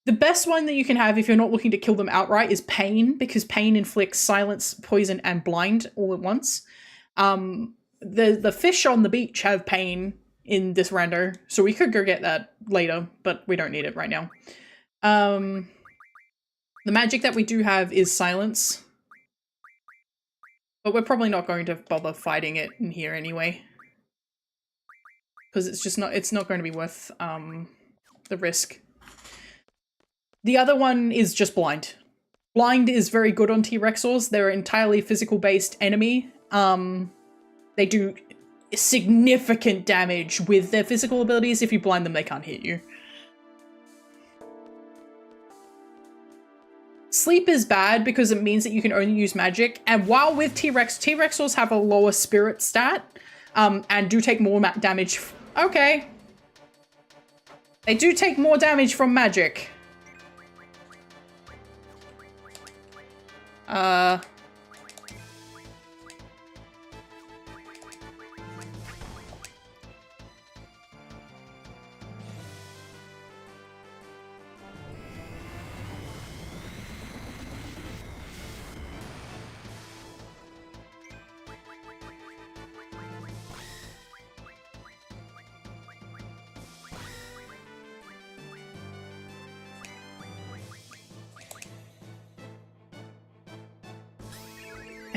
The best one that you can have if you're not looking to kill them outright is pain, because pain inflicts silence, poison, and blind all at once. The fish on the beach have pain in this rando, so we could go get that later, but we don't need it right now. The magic that we do have is silence, but we're probably not going to bother fighting it in here anyway, because it's not going to be worth the risk. The other one is just blind. Blind is very good on T-Rexors. They're an entirely physical-based enemy. They do significant damage with their physical abilities. If you blind them, they can't hit you. Sleep is bad because it means that you can only use magic. And while with T-Rexors have a lower spirit stat, and do take more damage. Okay. They do take more damage from magic. I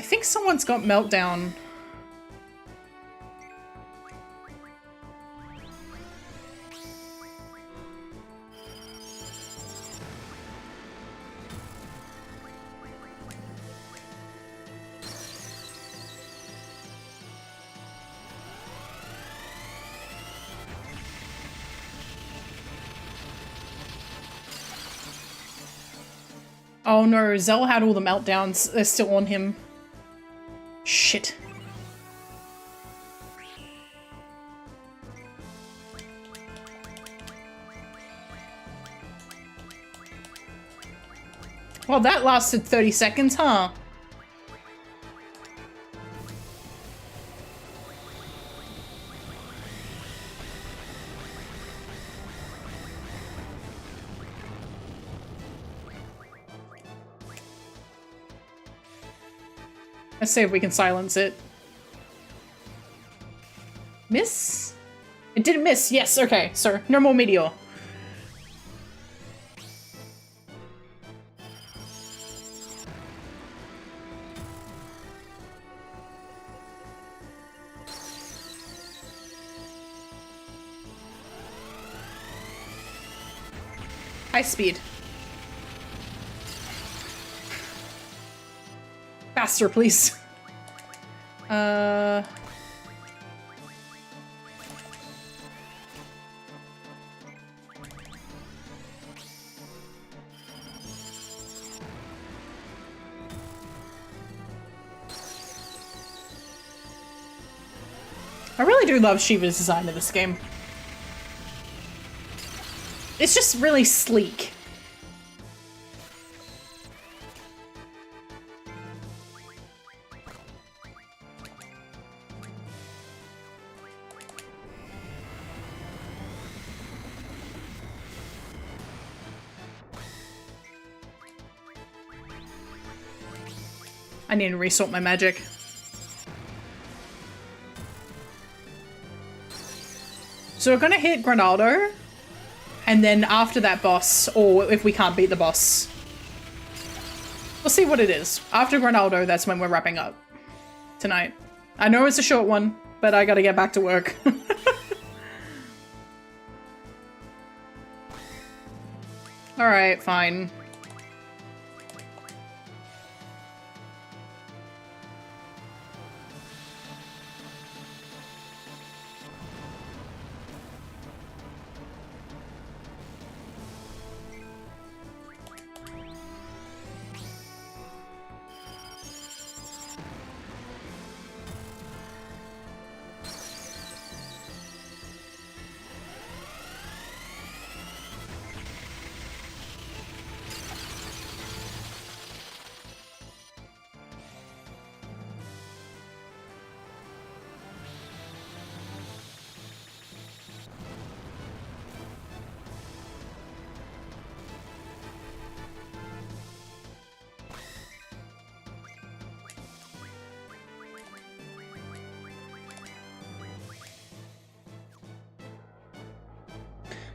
think someone's got Meltdown. Oh no, Zell had all the meltdowns. They're still on him. Shit. Well, that lasted 30 seconds, huh? Let's see if we can silence it. Miss? It didn't miss. Yes, okay. So, no more meteor. High speed. Faster, please. I really do love Shiva's design of this game. It's just really sleek. I need to resort my magic. So we're gonna hit Granaldo, and then after that boss, or if we can't beat the boss, we'll see what it is. After Granaldo, that's when we're wrapping up tonight. I know it's a short one, but I gotta get back to work. Alright, fine.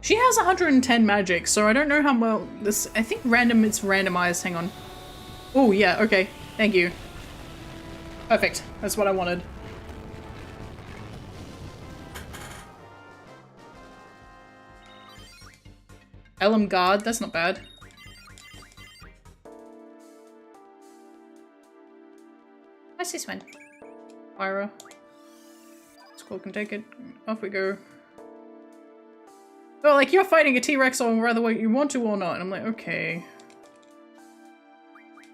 She has 110 magic, so I don't know how well this... I think it's randomized. Hang on. Oh, yeah, okay. Thank you. Perfect. That's what I wanted. Elm Guard, that's not bad. What's this one? Pyra. Squall can take it. Off we go. Oh, like, you're fighting a T-Rex or whether you want to or not. And I'm like, okay.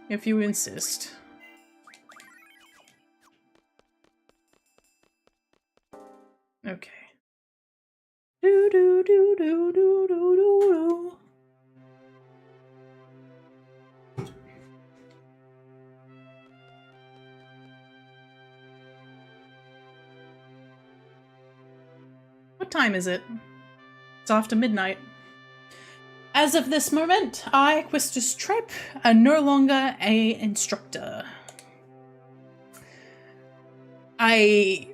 If you insist. Okay. Do do do do do do do. What time is it? It's after midnight. As of this moment, I, Quistis Trip, am no longer a instructor. I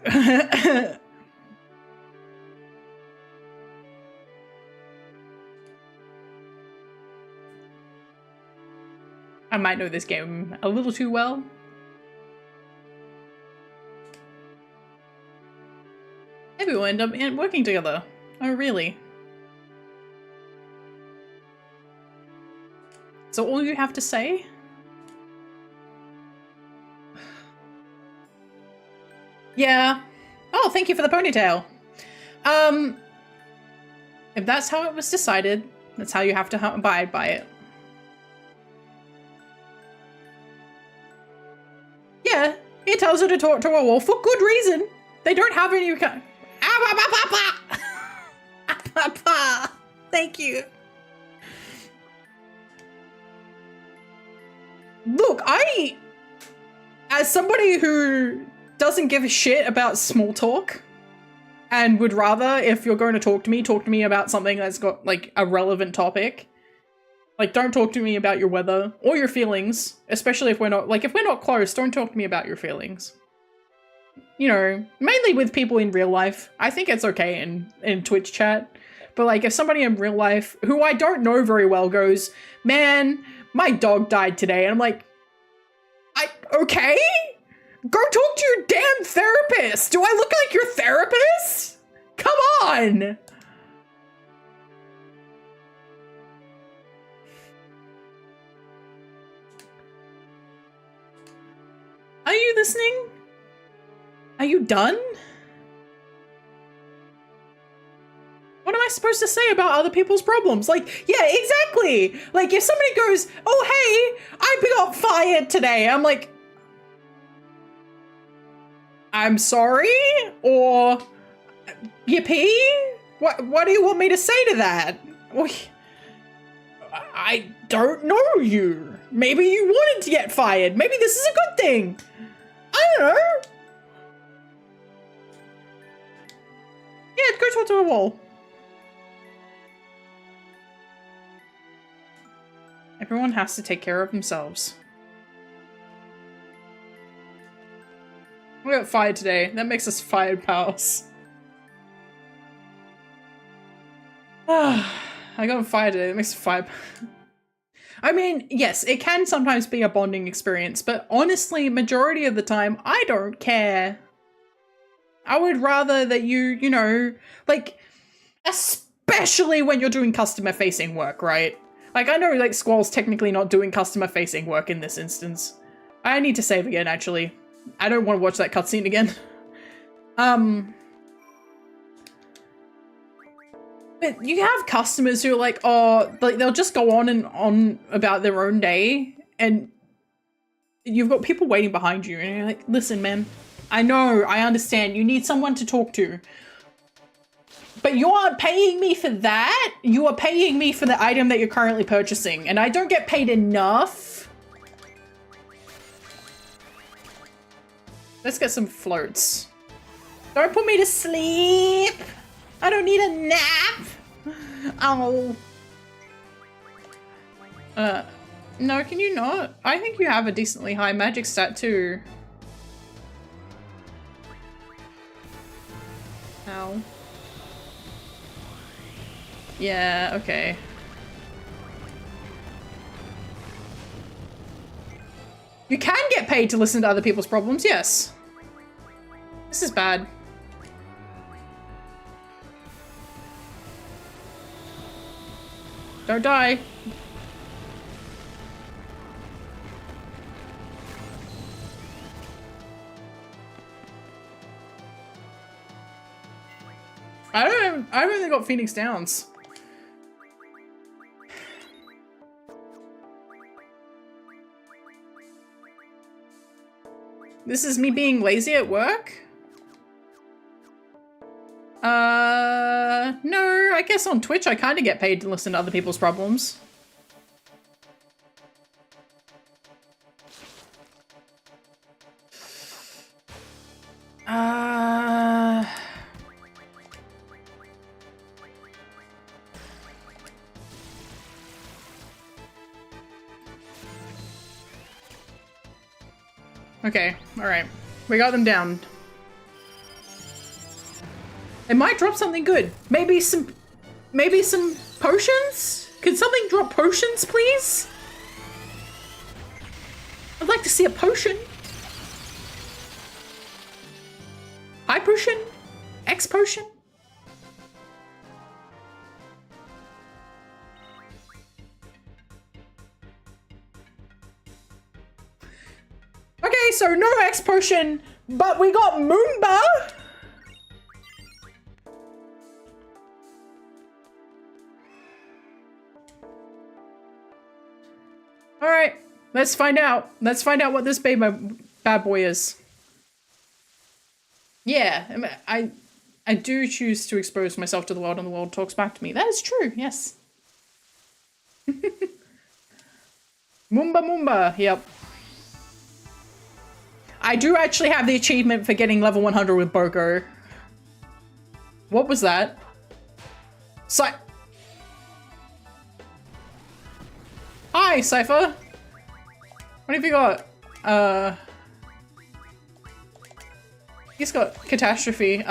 might know this game a little too well. Maybe we'll end up working together. Oh, really? So all you have to say? Yeah. Oh, thank you for the ponytail. If that's how it was decided, that's how you have to abide by it. Yeah, he tells her to talk to a wall for good reason. They don't have any... Thank you. Look, as somebody who doesn't give a shit about small talk and would rather, if you're going to talk to me about something that's got, like, a relevant topic, Like, don't talk to me about your weather or your feelings, especially if we're not, like, if we're not close, don't talk to me about your feelings. You know, mainly with people in real life. I think it's okay in Twitch chat. But, like, if somebody in real life, who I don't know very well, goes, man, my dog died today. And I'm like, okay? Go talk to your damn therapist. Do I look like your therapist? Come on. Are you listening? Are you done? What am I supposed to say about other people's problems? Like, yeah, exactly. Like, if somebody goes, oh, hey, I got fired today. I'm like, I'm sorry? Or, yippee? What do you want me to say to that? I don't know you. Maybe you wanted to get fired. Maybe this is a good thing. I don't know. Yeah, go talk to a wall. Everyone has to take care of themselves. We got fired today. That makes us fired pals. I got fired today. That makes us fired. I mean, yes, it can sometimes be a bonding experience, but honestly, majority of the time, I don't care. I would rather that you know, like, especially when you're doing customer-facing work, right? Like, I know, like, Squall's technically not doing customer-facing work in this instance. I need to save again, actually. I don't want to watch that cutscene again. But you have customers who are like, oh, like, they'll just go on and on about their own day, and you've got people waiting behind you, and you're like, listen, man, I know, I understand, you need someone to talk to. But you aren't paying me for that. You are paying me for the item that you're currently purchasing, and I don't get paid enough. Let's get some floats. Don't put me to sleep. I don't need a nap. Oh. No, can you not? I think you have a decently high magic stat too. Ow. Yeah, okay. You can get paid to listen to other people's problems, yes. This is bad. Don't die. I've only got Phoenix Downs. This is me being lazy at work? No, I guess on Twitch I kind of get paid to listen to other people's problems. Okay, alright. We got them down. It might drop something good. Maybe some potions? Could something drop potions, please? I'd like to see a potion. High potion? X potion? Okay, so no X potion, but we got Moomba. All right, let's find out. Let's find out what this bad boy is. Yeah, I do choose to expose myself to the world, and the world talks back to me. That is true. Yes. Moomba. Yep. I do actually have the achievement for getting level 100 with Boko. What was that? Hi, Cypher. What have you got? He's got catastrophe.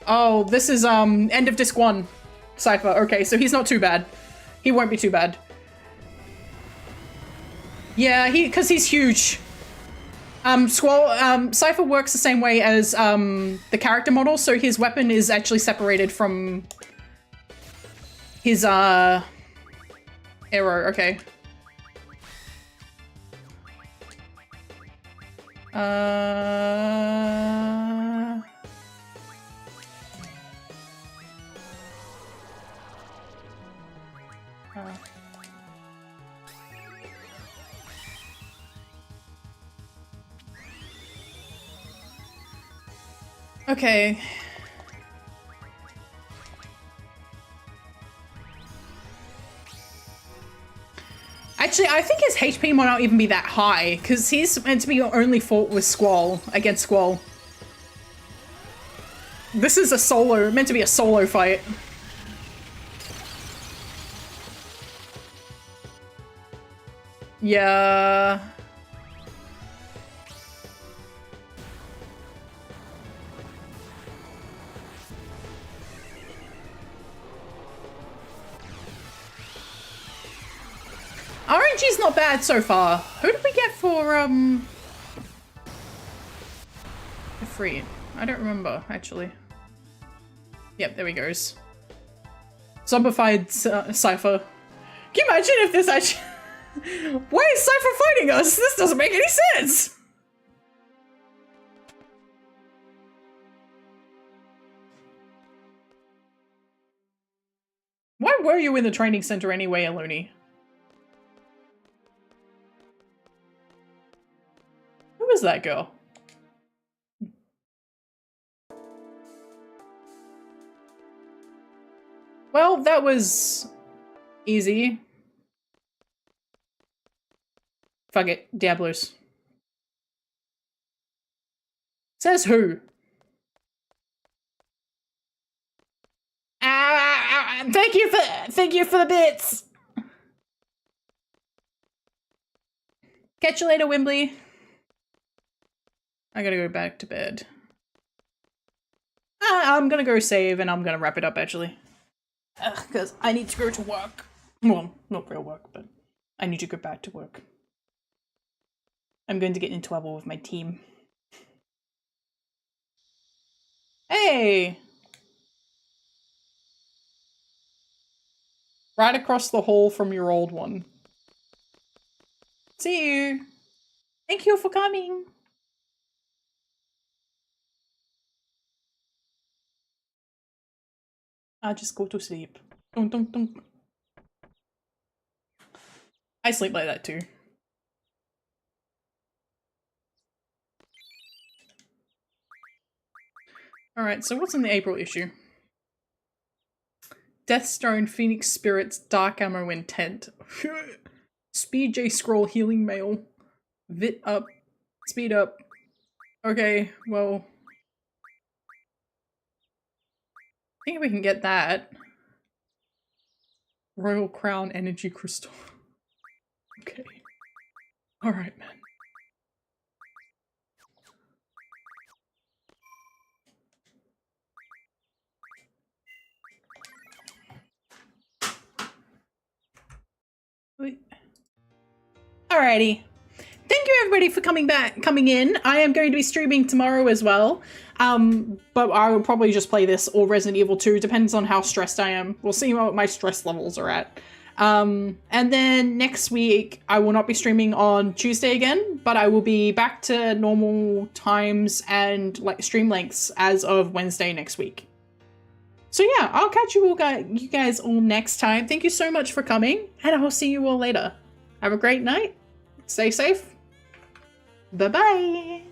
Oh, this is, end of disc 1. Cypher. Okay, so he's not too bad. He won't be too bad. Yeah, because he's huge. Cypher works the same way as, the character model, so his weapon is actually separated from his, arrow. Okay. Okay. Actually, I think his HP might not even be that high, because he's meant to be your only fought with Squall, against Squall. This is meant to be a solo fight. Yeah. RNG's not bad so far. Who did we get for free? I don't remember, actually. Yep, there he goes. Zombified Cypher. Can you imagine if this actually... Why is Cypher fighting us? This doesn't make any sense! Why were you in the training center anyway, Aluni? Who is that girl? Well, that was easy. Fuck it, Diablos. Says who? Thank you for the bits. Catch you later, Wimbley. I gotta go back to bed. I'm gonna go save and I'm gonna wrap it up actually. Because I need to go to work. Well, not real work, but I need to go back to work. I'm going to get into trouble with my team. Hey! Right across the hall from your old one. See you! Thank you for coming! I just go to sleep. Dunk, dunk, dunk. I sleep like that too. Alright, so what's in the April issue? Deathstone, Phoenix Spirits, Dark Ammo Intent. Speed J Scroll, Healing Mail. Vit up. Speed up. Okay, well. I think we can get that. Royal Crown Energy Crystal. Okay. Alright, man. Alrighty. Thank you everybody for coming in. I am going to be streaming tomorrow as well. But I will probably just play this or Resident Evil 2, depends on how stressed I am. We'll see what my stress levels are at. And then next week, I will not be streaming on Tuesday again, but I will be back to normal times and like stream lengths as of Wednesday next week. So yeah, I'll catch you guys all next time. Thank you so much for coming, and I will see you all later. Have a great night. Stay safe. Bye-bye.